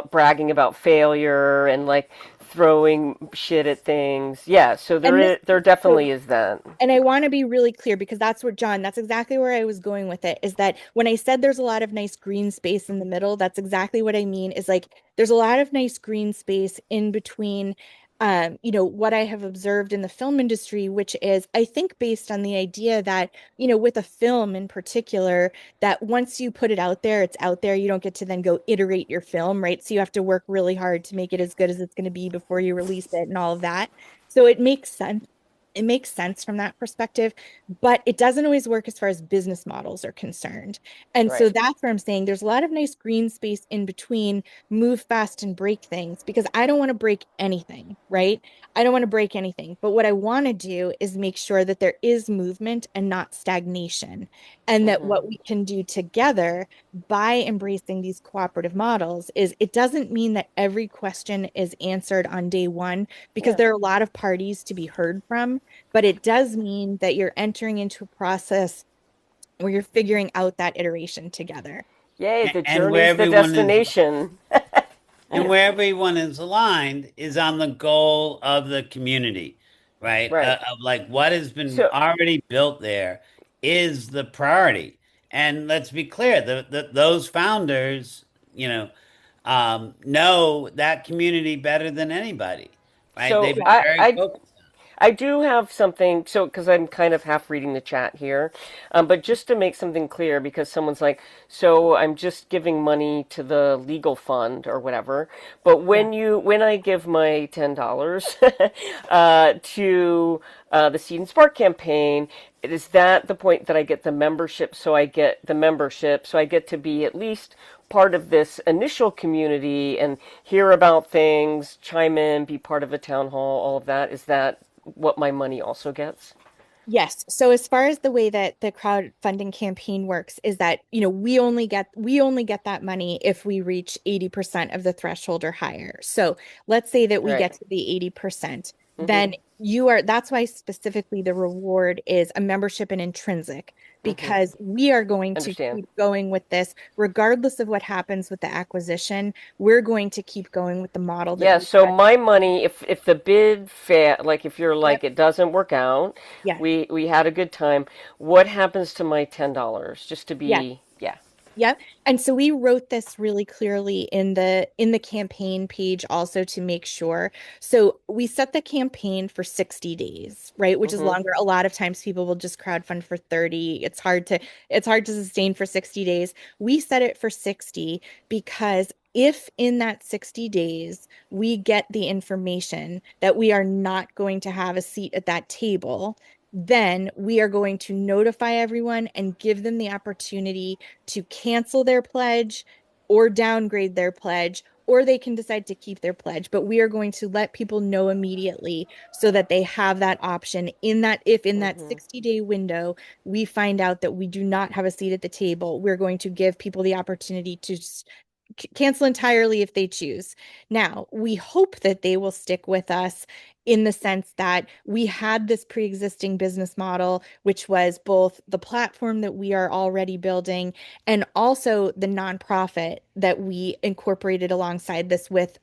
bragging about failure and like throwing shit at things. Yeah, so and this there so definitely is that. and I want to be really clear, because that's what John, that's exactly where I was going with it, is that when I said there's a lot of nice green space in the middle, that's exactly what I mean, is like there's a lot of nice green space in between what I have observed in the film industry, which is, I think, based on the idea that, with a film in particular, that once you put it out there, it's out there. You don't get to then go iterate your film, right? So you have to work really hard to make it as good as it's going to be before you release it and all of that. So it makes sense. It makes sense from that perspective, but it doesn't always work as far as business models are concerned. And so Right. that's where I'm saying there's a lot of nice green space in between move fast and break things, because I don't want to break anything, right? I don't want to break anything. But what I want to do is make sure that there is movement and not stagnation. And that Mhm. what we can do together by embracing these cooperative models is, it doesn't mean that every question is answered on day one, because Yeah. there are a lot of parties to be heard from, but it does mean that you're entering into a process where you're figuring out that iteration together. Yay, the And where journey's the everyone is destination. and where everyone is aligned is on the goal of the community, right? Right. Of like what has been So already built there is the priority. And let's be clear, those founders, know that community better than anybody, right? They've so been Yeah. very focused. I do have something, so because I'm kind of half reading the chat here, but just to make something clear, because someone's like, so I'm just giving money to the legal fund or whatever. But Yeah. when I give my $10 to the Seed and Spark campaign, is that the point that I get the membership? So I get the membership, so I get to be at least part of this initial community and hear about things, chime in, be part of a town hall, all of that. Is that what my money also gets? Yes. So as far as the way that the crowdfunding campaign works is that, we only get that money if we reach 80% of the threshold or higher. So let's say that we Right. get to the 80%, Mm-hmm. then that's why specifically the reward is a membership and intrinsic, Mm-hmm. because we are going to Understand. keep going with this regardless of what happens with the acquisition. We're going to keep going with the model that Yeah, we so had. my money, if the bid fail, like if you're Yep. like it doesn't work out, Yeah. we had a good time. What happens to my $10? Just to Yeah. be, yeah, Yep. And so we wrote this really clearly in the campaign page also, to make sure. So we set the campaign for 60 days, right? Which is mm-hmm. longer. A lot of times people will just crowdfund for 30. It's hard to sustain for 60 days. We set it for 60 because if in that 60 days we get the information that we are not going to have a seat at that table, then we are going to notify everyone and give them the opportunity to cancel their pledge or downgrade their pledge, or they can decide to keep their pledge. But we are going to let people know immediately so that they have that option in that if in that Hmm. 60-day window we find out that we do not have a seat at the table, we're going to give people the opportunity to cancel entirely if they choose. Now, we hope that they will stick with us in the sense that we had this pre-existing business model, which was both the platform that we are already building and also the nonprofit that we incorporated alongside this with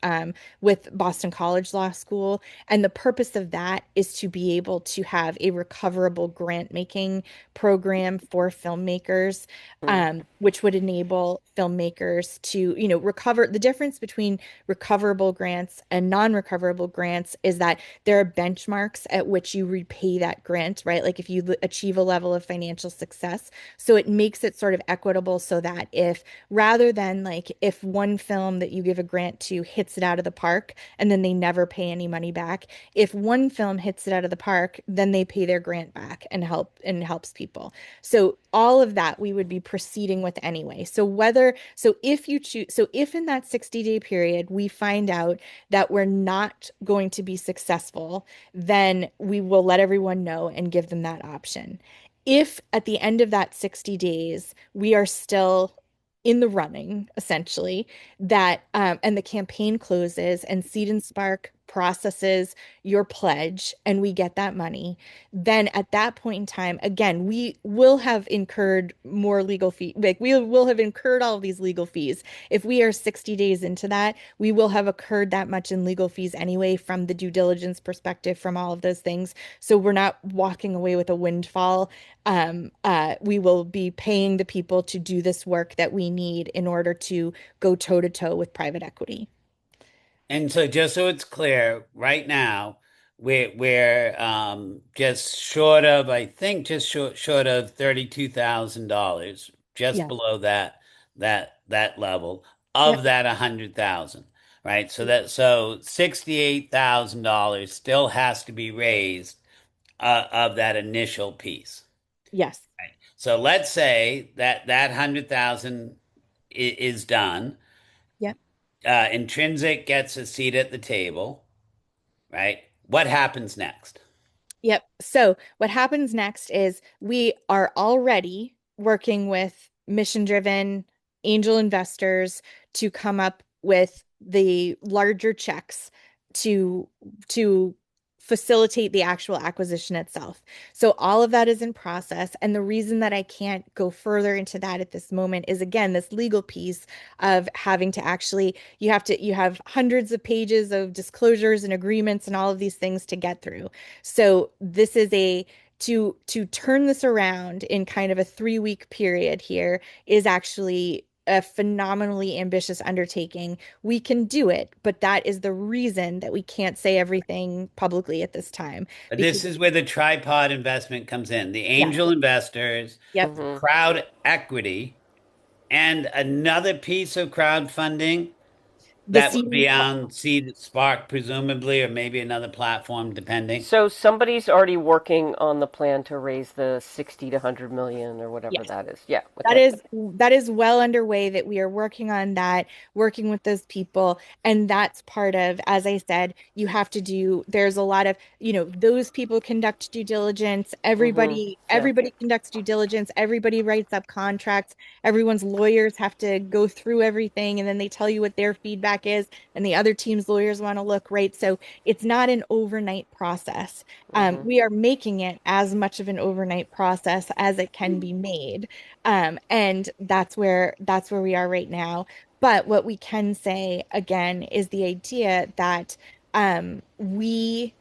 Boston College Law School. And the purpose of that is to be able to have a recoverable grant making program for filmmakers, which would enable filmmakers to, recover. The difference between recoverable grants and non-recoverable grants is that there are benchmarks at which you repay that grant, right? Like if you achieve a level of financial success. So it makes it sort of equitable so that if rather than like if one film that you give a grant to hits it out of the park and then they never pay any money back, if one film hits it out of the park, then they pay their grant back and helps people. So all of that we would be proceeding with anyway. So if you choose, so if in that 60-day period we find out that we're not going to be successful, then we will let everyone know and give them that option. If at the end of that 60 days we are still in the running, essentially, that and the campaign closes and Seed and Spark processes your pledge and we get that money, then at that point in time, again, we will have incurred more legal fee. Like we will have incurred all of these legal fees. If we are 60 days into that, we will have incurred that much in legal fees anyway from the due diligence perspective, from all of those things. So we're not walking away with a windfall. We will be paying the people to do this work that we need in order to go toe to toe with private equity. And so just so it's clear, right now we're just short of, I think just short of $32,000, just Yeah. below that level Yep. of that 100,000, right? So $68,000 still has to be raised of that initial piece. Yes. So let's say that 100,000 is done. Yep. Intrinsic gets a seat at the table, right? What happens next? Yep. So what happens next is we are already working with mission-driven angel investors to come up with the larger checks to to facilitate the actual acquisition itself. So all of that is in process. And the reason that I can't go further into that at this moment is again, this legal piece of having to actually, you have hundreds of pages of disclosures and agreements and all of these things to get through. So this is a to turn this around in kind of a 3-week period here is actually a phenomenally ambitious undertaking. We can do it, but that is the reason that we can't say everything publicly at this time But because this is where the tripod investment comes in. The yeah, angel investors, yep, Hmm. crowd equity, and another piece of crowdfunding the that would seeding be on Seed Spark, presumably, or maybe another platform, depending. So somebody's already working on the plan to raise the 60 to 100 million or whatever yes. that is. Yeah. That Okay. is that is well underway that we are working on that, working with those people. And that's part of, as I said, you have to do, there's a lot of, those people conduct due diligence. Hmm. Yeah. Everybody conducts due diligence. Everybody writes up contracts. Everyone's lawyers have to go through everything and then they tell you what their feedback is. And the other team's lawyers want to look, right? So it's not an overnight process. Hmm. We are making it as much of an overnight process as it can be made. And that's where we are right now. But what we can say again is the idea that we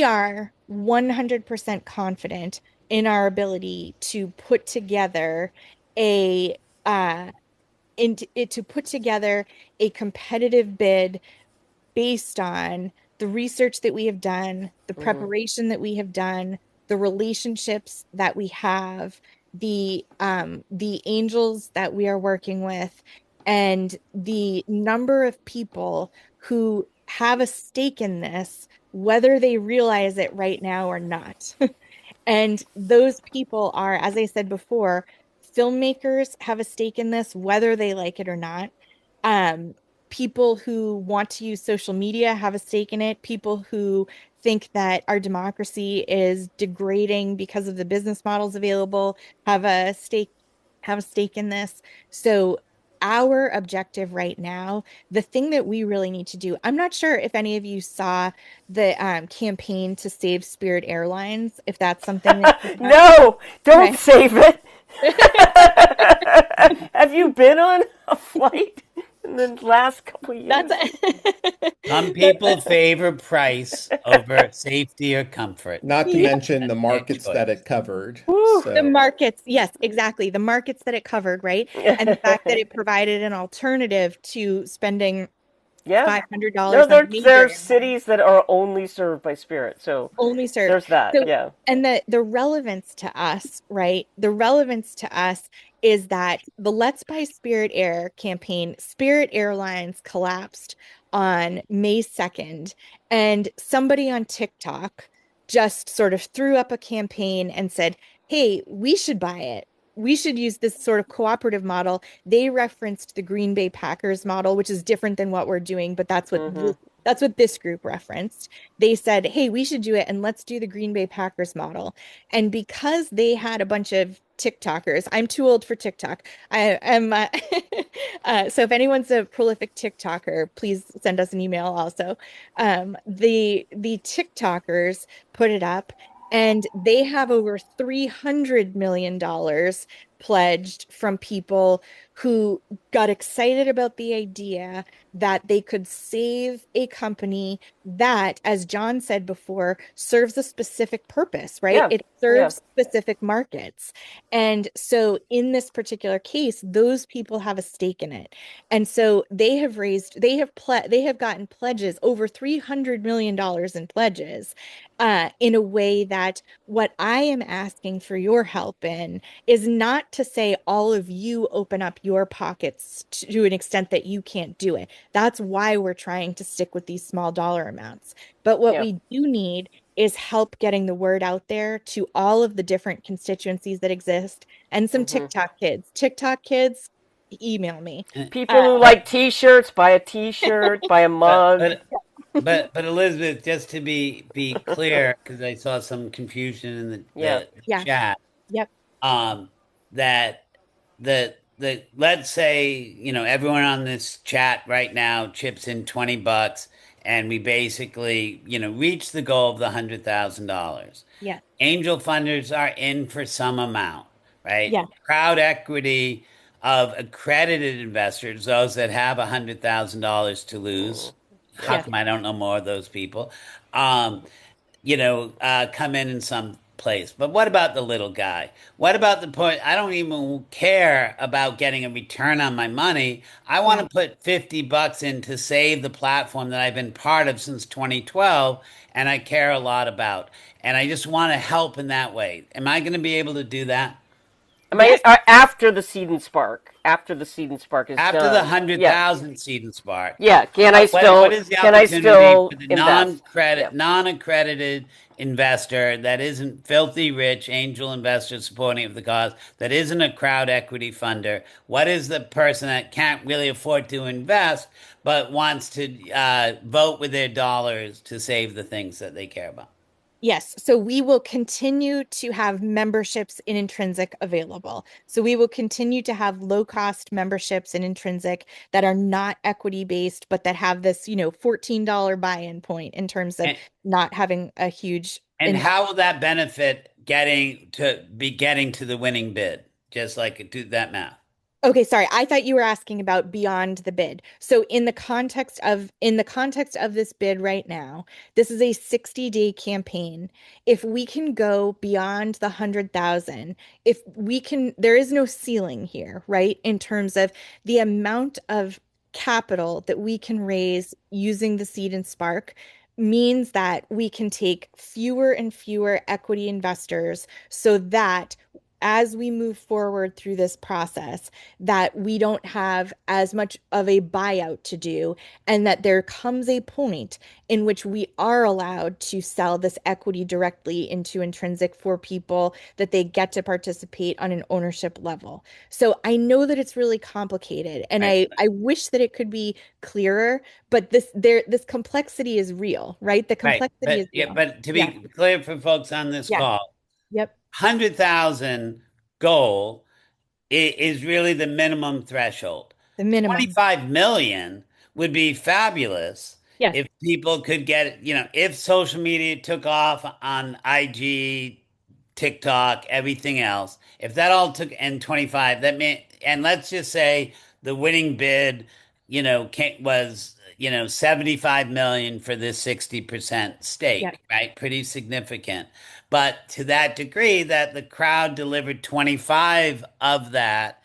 are 100% confident in our ability to put together a to put together a competitive bid based on the research that we have done, the Hmm. preparation that we have done, the relationships that we have, the angels that we are working with, and the number of people who have a stake in this, whether they realize it right now or not. And those people are, as I said before, filmmakers have a stake in this, whether they like it or not. Um, People who want to use social media have a stake in it. People who think that our democracy is degrading because of the business models available have a stake in this. So our objective right now, the thing that we really need to do, I'm not sure if any of you saw the campaign to save Spirit Airlines, if that's something that you watched. No, don't Okay. save it. Have you been on a flight in the last couple of That's years? Some people favor price over safety or comfort. Not to yeah. mention the Their markets that choice. it covered. Woo. The So, markets, yes, exactly. The markets that it covered, right? And the fact that it provided an alternative to spending Yeah. No, $500 on a there major are airline. cities that are only served by Spirit. So Only served. there's that. So, Yeah. and the relevance to us, right? The relevance to us is that the Let's Buy Spirit Air campaign, Spirit Airlines collapsed on May 2nd, and somebody on TikTok just sort of threw up a campaign and said, "Hey, we should buy it. We should use this sort of cooperative model." They referenced the Green Bay Packers model, which is different than what we're doing, but Hmm. that's what this group referenced. They said, "Hey, we should do it and let's do the Green Bay Packers model." And because they had a bunch of TikTokers, I'm too old for TikTok. I am, so if anyone's a prolific TikToker, please send us an email also. The TikTokers put it up, and they have over $300 million pledged from people who got excited about the idea that they could save a company that, as John said before, serves a specific purpose, right? Yeah. It Yeah. serves specific markets. And so in this particular case, those people have a stake in it. And so they have gotten pledges, over $300 million in pledges, in a way that what I am asking for your help in is not to say all of you open up your pockets to an extent that you can't do it. That's why we're trying to stick with these small dollar amounts. But what Yeah. we do need is help getting the word out there to all of the different constituencies that exist, and some Hmm. TikTok kids. TikTok kids, email me. Uh, People Uh, who But like T-shirts, buy a T-shirt, buy a but mug. but but Elizabeth, just to be clear, because I saw some confusion in Yeah. the yeah. chat, Yep. um, that the let's say, everyone on this chat right now chips in $20 and we basically, reach the goal of the $100,000. Yeah. Angel funders are in for some amount, right? Yeah. Crowd equity of accredited investors, those that have $100,000 to lose. Mm. How Yeah. Yeah. come I don't know more of those people? Um, come in some place. But what about the little guy? What about the point? I don't even care about getting a return on my money. I want Yeah. to put $50 in to save the platform that I've been part of since 2012 and I care a lot about. And I just want to help in that way. Am I going to be able to do that? Am I Yes. after the seed and spark? After the seed and spark is After the done. Yeah. 100,000 seed and spark, Yeah. what is the Can I opportunity still for the invest? Yeah. non-accredited investor that isn't filthy rich angel investor supporting of the cause, that isn't a crowd equity funder? What is the person that can't really afford to invest but wants to vote with their dollars to save the things that they care about? Yes, so we will continue to have memberships in Intrinsic available. So we will continue to have low cost memberships in Intrinsic that are not equity based, but that have this, $14 buy-in point in terms of And, not having a huge and investment. how will that benefit getting to the winning bid? Just like do that math. Okay, sorry. I thought you were asking about beyond the bid. So in the context of this bid right now, this is a 60-day campaign. If we can go beyond the 100,000, if we can, there is no ceiling here, right? In terms of the amount of capital that we can raise using the seed and spark means that we can take fewer and fewer equity investors so that as we move forward through this process, that we don't have as much of a buyout to do, and that there comes a point in which we are allowed to sell this equity directly into intrinsic for people that they get to participate on an ownership level. So I know that it's really complicated, and Right. I wish that it could be clearer, but this complexity is real, right? The Right. complexity is real. But to Yeah. be clear for folks on this Yeah. call, Yep. 100,000 goal is really the minimum threshold. The minimum. 25 million would be fabulous Yes. if people could get, if social media took off on IG, TikTok, everything else. If that all took and 25, that meant, and let's just say the winning bid, was, 75 million for this 60% Yep. stake, right? Pretty significant. But to that degree that the crowd delivered 25 of that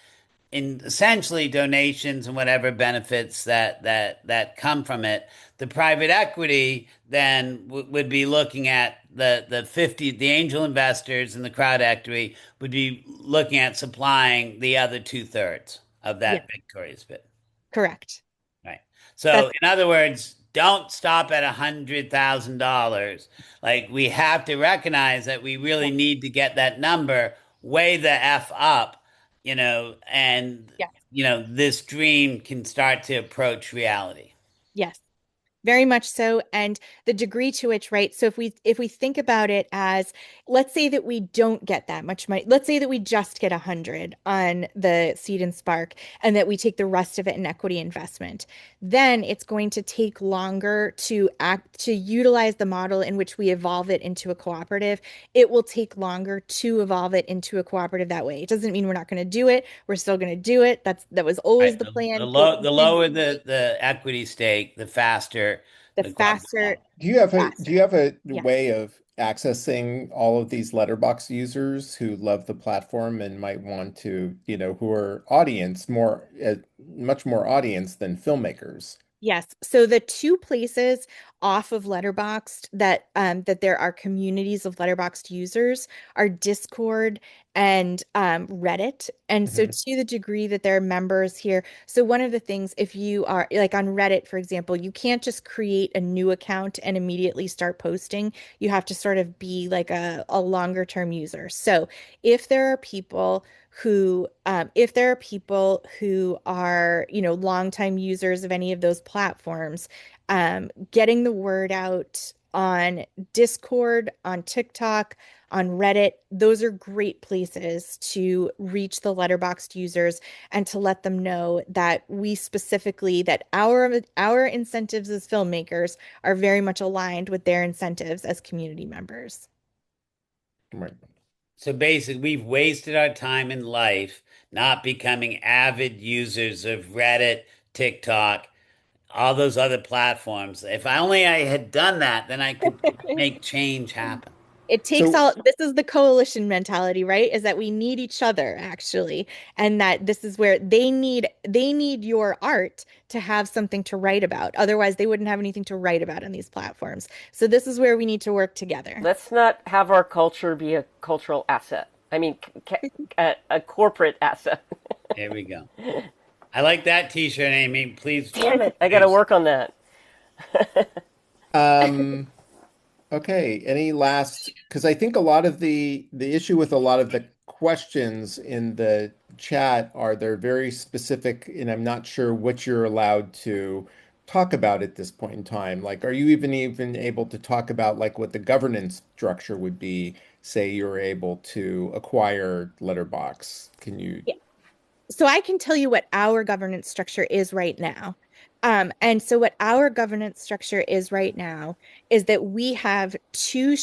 in essentially donations and whatever benefits that come from it, the private equity then would be looking at the 50, the angel investors and the crowd equity would be looking at supplying the other two-thirds of Yeah. that victorious bid. Correct. Right. So That's in other words, don't stop at $100,000. Like we have to recognize that we yeah. really need to get that number way the F up, and Yes. this dream can start to approach reality. Yes. Very much so. And the degree to which, right? So if we think about it as, let's say that we don't get that much money. Let's say that we just get 100 on the seed and spark, and that we take the rest of it in equity investment. Then it's going to take longer to utilize the model in which we evolve it into a cooperative. It will take longer to evolve it into a cooperative that way. It doesn't mean we're not going to do it. We're still going to do it. That was always Right. the The plan. What low we the did, lower the equity stake, the faster the the club faster, development. Do faster. you have a Yeah. way of accessing all of these letterbox users who love the platform and might want to, who are audience more, much more audience than filmmakers? Yes. So the two places off of Letterboxd that there are communities of Letterboxd users are Discord and Reddit. And so Mhm. to the degree that there are members here, so one of the things, if you are like on Reddit, for example, you can't just create a new account and immediately start posting. You have to sort of be like a longer term user. So if there are people who are, longtime users of any of those platforms, getting the word out on Discord, on TikTok, on Reddit, those are great places to reach the Letterboxd users and to let them know that our incentives as filmmakers are very much aligned with their incentives as community members. Right. So basically, we've wasted our time in life not becoming avid users of Reddit, TikTok, all those other platforms. If I had done that, then I could make change happen. It takes So all, this is the coalition mentality, right? Is that we need each other actually, and that this is where they need your art to have something to write about. Otherwise, they wouldn't have anything to write about on these platforms. So this is where we need to work together. Let's not have our culture be a cultural asset. I mean, a corporate asset. There we go. I like that t-shirt, Amy. Please. Damn it. I got to work on that. um okay, any last, because I think a lot of the issue with a lot of the questions in the chat are they're very specific, and I'm not sure what you're allowed to talk about at this point in time. Like, are you even able to talk about like what the governance structure would be, say you're able to acquire Letterbox? Can you? So I can tell you what our governance structure is right now. And so what our governance structure is right now is that we have two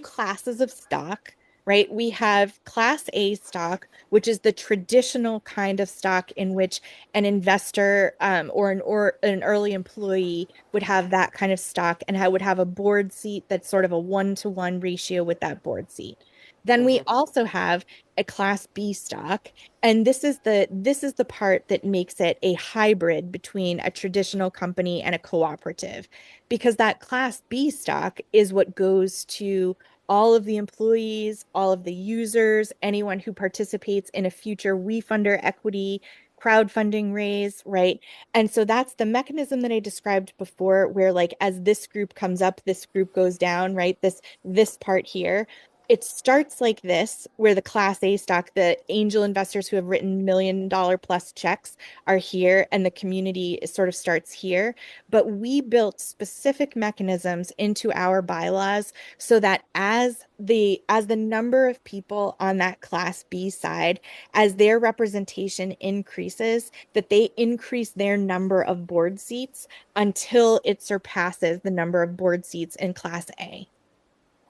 classes of stock, right? We have Class A stock, which is the traditional kind of stock in which an investor or an early employee would have that kind of stock and would have a board seat that's sort of a 1-to-1 ratio with that board seat. Then we Hmm. also have a Class B stock, and this is the part that makes it a hybrid between a traditional company and a cooperative, because that Class B stock is what goes to all of the employees, all of the users, anyone who participates in a future WeFunder equity crowdfunding raise, right? And so that's the mechanism that I described before, where like as this group comes up, this group goes down, right? This part here. It starts like this, where the Class A stock, the angel investors who have written $1 million plus checks are here, and the community sort of starts here. But we built specific mechanisms into our bylaws so that as the number of people on that Class B side, as their representation increases, that they increase their number of board seats until it surpasses the number of board seats in Class A.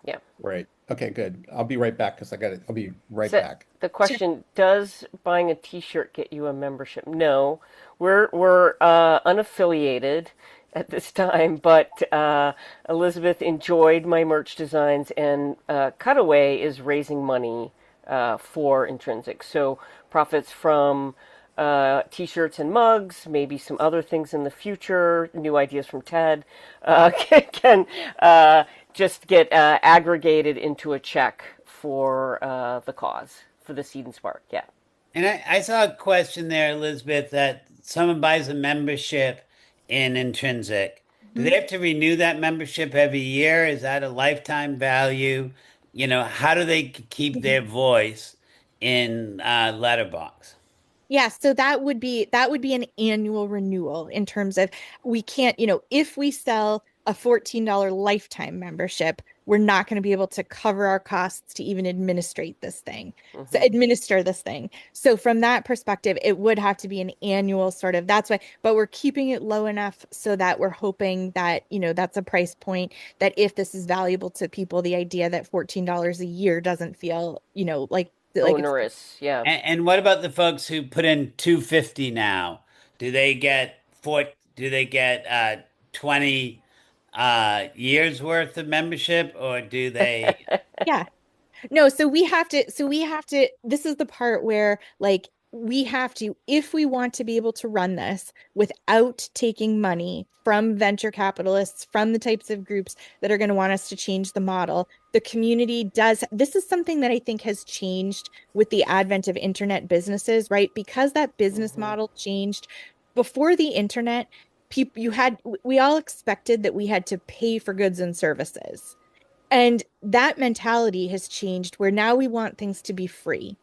Yeah. Right. Okay, good. I'll be right back because I got it. I'll be right So back. the Sure. question, does buying a T-shirt get you a membership? No, we're unaffiliated at this time, but Elizabeth enjoyed my merch designs, and Cutaway is raising money for Intrinsic. So profits from T-shirts and mugs, maybe some other things in the future, new ideas from Ted, can just get aggregated into a check for the cause, for the Seed and Spark. Yeah. And I saw a question there, Elizabeth, that someone buys a membership in Intrinsic. Do they Mhm. have to renew that membership every year? Is that a lifetime value? How do they keep their voice in Letterbox? Yeah, so that would be an annual renewal in terms of we can't, if we sell a $14 lifetime membership, we're not going to be able to cover our costs to even administrate this thing. So Hmm. administer this thing. So from that perspective, it would have to be an annual sort of that's why, but we're keeping it low enough so that we're hoping that, that's a price point that if this is valuable to people, the idea that $14 a year doesn't feel, like it's Onerous. Yeah. And what about the folks who put in 250 now? Do they get do they get 20 years worth of membership, or do they? yeah. No, so we have to, this is the part where like we have to, if we want to be able to run this without taking money from venture capitalists, from the types of groups that are going to want us to change the model, the community does. This is something that I think has changed with the advent of internet businesses, right? Because that business Hmm. model changed before the internet, we all expected that we had to pay for goods and services. And that mentality has changed where now we want things to be free.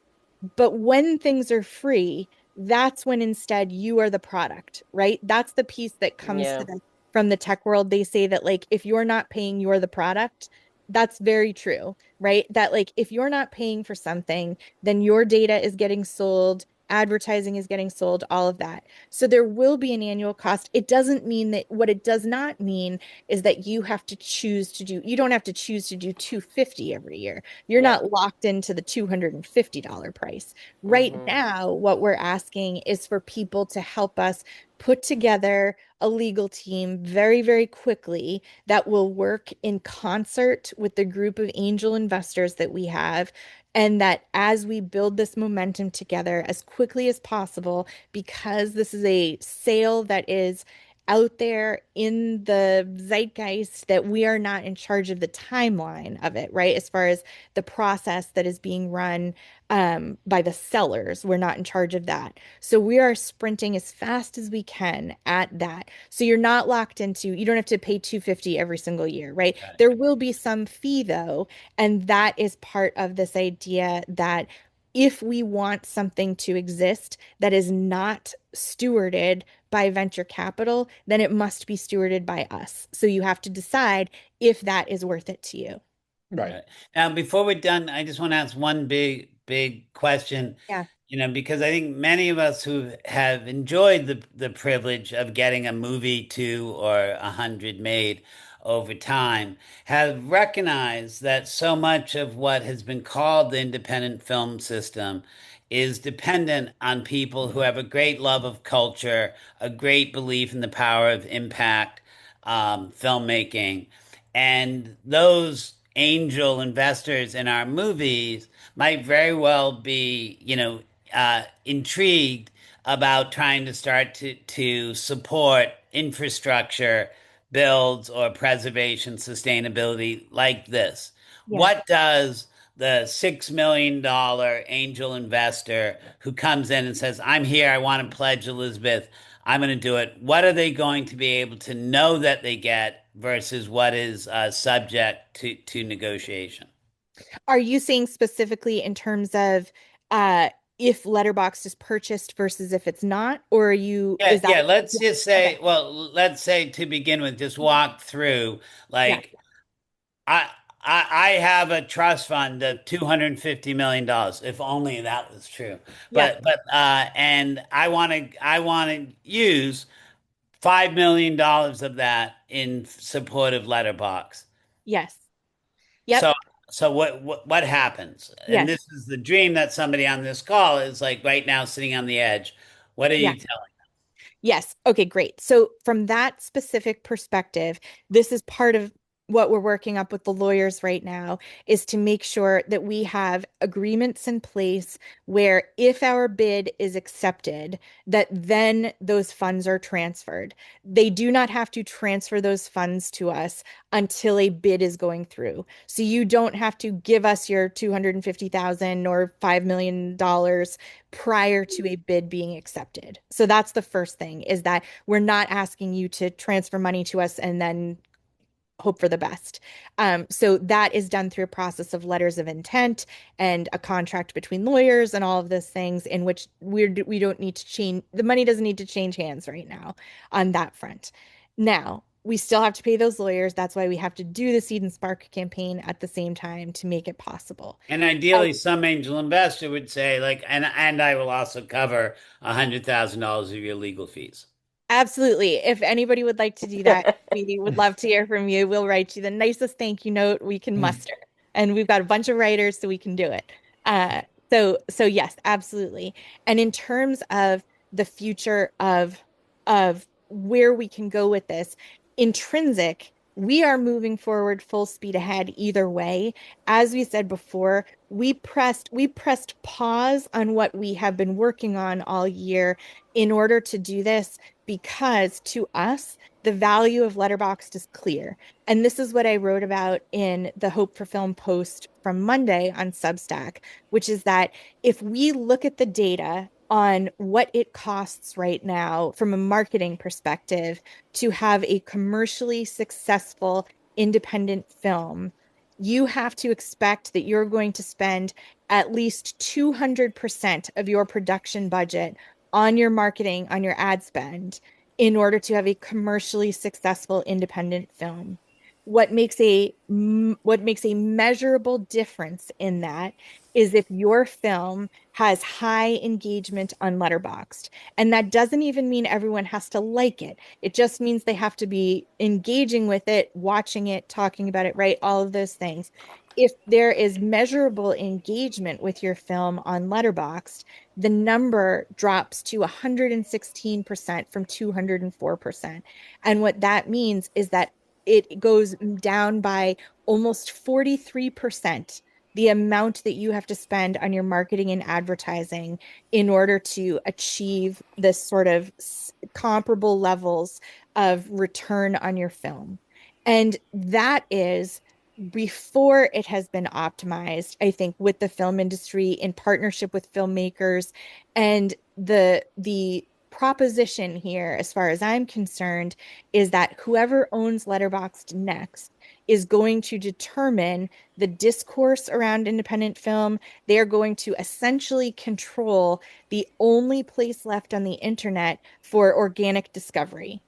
But when things are free, that's when instead you are the product, right? That's the piece that comes to Yeah. them from the tech world. They say that, like, if you're not paying, you're the product. That's very true, right? That, like, if you're not paying for something, then your data is getting sold, advertising is getting sold, all of that. So there will be an annual cost. It doesn't mean that, what it does not mean is that you don't have to choose to do 250 every year. You're Yeah. not locked into the $250 price. Right Hmm. now, what we're asking is for people to help us put together a legal team very, very quickly that will work in concert with the group of angel investors that we have. And that as we build this momentum together as quickly as possible, because this is a sale that is out there in the zeitgeist, that we are not in charge of the timeline of it, right? As far as the process that is being run by the sellers, we're not in charge of that. So we are sprinting as fast as we can at that. So you're not locked into, you don't have to pay 250 every single year, right? There will be some fee though, and that is part of this idea that if we want something to exist that is not stewarded by venture capital, then it must be stewarded by us. So you have to decide if that is worth it to you. Right. Right. Now, before we're done, I just want to ask one big question, Yeah. because I think many of us who have enjoyed the privilege of getting a movie two or 100 made over time have recognized that so much of what has been called the independent film system is dependent on people who have a great love of culture, a great belief in the power of impact filmmaking. And those angel investors in our movies might very well be, intrigued about trying to start to support infrastructure builds or preservation sustainability like this. Yeah. what does the $6 million angel investor who comes in and says, I'm here, I want to pledge Elizabeth, I'm going to do it. What are they going to be able to know that they get versus what is subject to negotiation? Are you saying specifically in terms of uh if Letterboxd is purchased versus if it's not, or are you Yeah, is that yeah. Let's yeah, just okay. say, well, let's say to begin with, just walk through Yeah. like I I have a trust fund of $250 million. If only that was true. Yeah. And I want to use $5 million of that in support of Letterbox. Yes. Yep. So so what happens? And Yes. this is the dream that somebody on this call is like right now sitting on the edge. What are Yeah. you telling? Yes. Okay, great. So from that specific perspective, this is part of what we're working up with the lawyers right now is to make sure that we have agreements in place where if our bid is accepted, that then those funds are transferred. They do not have to transfer those funds to us until a bid is going through. So you don't have to give us your 250,000 or $5 million prior to a bid being accepted. So that's the first thing is that we're not asking you to transfer money to us and then hope for the best. So that is done through a process of letters of intent and a contract between lawyers and all of those things in which we don't need to change the money doesn't need to change hands right now on that front. Now, we still have to pay those lawyers. That's why we have to do the Seed and Spark campaign at the same time to make it possible. And ideally, some angel investor would say, like, and I will also cover $100,000 of your legal fees. Absolutely. If anybody would like to do that, we would love to hear from you. We'll write you the nicest thank you note we can muster. And we've got a bunch of writers, so we can do it. Uh, so yes, absolutely. And in terms of the future of where we can go with this, intrinsic, we are moving forward full speed ahead either way. As we said before, we pressed pause on what we have been working on all year in order to do this because to us, the value of Letterboxd is clear. And this is what I wrote about in the Hope for Film post from Monday on Substack, which is that if we look at the data on what it costs right now from a marketing perspective to have a commercially successful independent film, you have to expect that you're going to spend at least 200% of your production budget on your marketing, on your ad spend, in order to have a commercially successful independent film. What makes a measurable difference in that is if your film has high engagement on Letterboxd. And that doesn't even mean everyone has to like it. It just means they have to be engaging with it, watching it, talking about it, right? All of those things. If there is measurable engagement with your film on Letterboxd, the number drops to 116% from 204%. And what that means is that it goes down by almost 43% the amount that you have to spend on your marketing and advertising in order to achieve this sort of comparable levels of return on your film. And that is before it has been optimized, I think, with the film industry in partnership with filmmakers. And the proposition here, as far as I'm concerned, is that whoever owns Letterboxd next is going to determine the discourse around independent film. They're going to essentially control the only place left on the internet for organic discovery.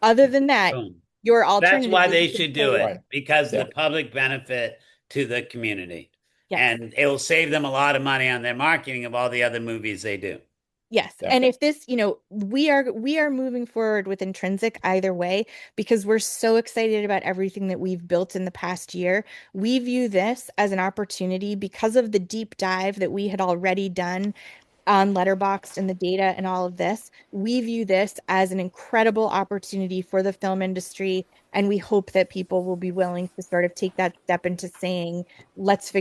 Other than that, Boom. your That's alternative why is they you can should do pay. it Right. because of the Yeah. public benefit to the community. Yes. And it will save them a lot of money on their marketing of all the other movies they do. Yes. Yeah. And if this, we are moving forward with Intrinsic either way because we're so excited about everything that we've built in the past year. We view this as an opportunity because of the deep dive that we had already done on Letterboxd and the data and all of this. We view this as an incredible opportunity for the film industry, and we hope that people will be willing to sort of take that step into saying, let's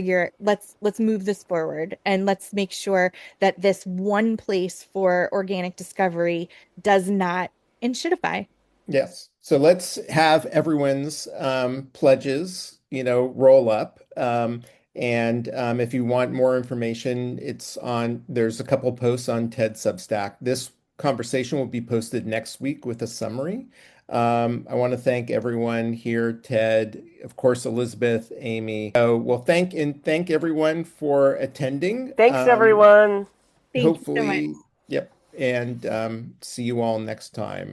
move this forward and let's make sure that this one place for organic discovery does not inshitify. Yes. So let's have everyone's pledges, roll up. If you want more information, there's a couple posts on TED Substack. This conversation will be posted next week with a summary. I want to thank everyone here, Ted, of course, Elizabeth, Amy. Well, thank everyone for attending. Thanks, everyone. Thank you so much. Hopefully, yep. And see you all next time.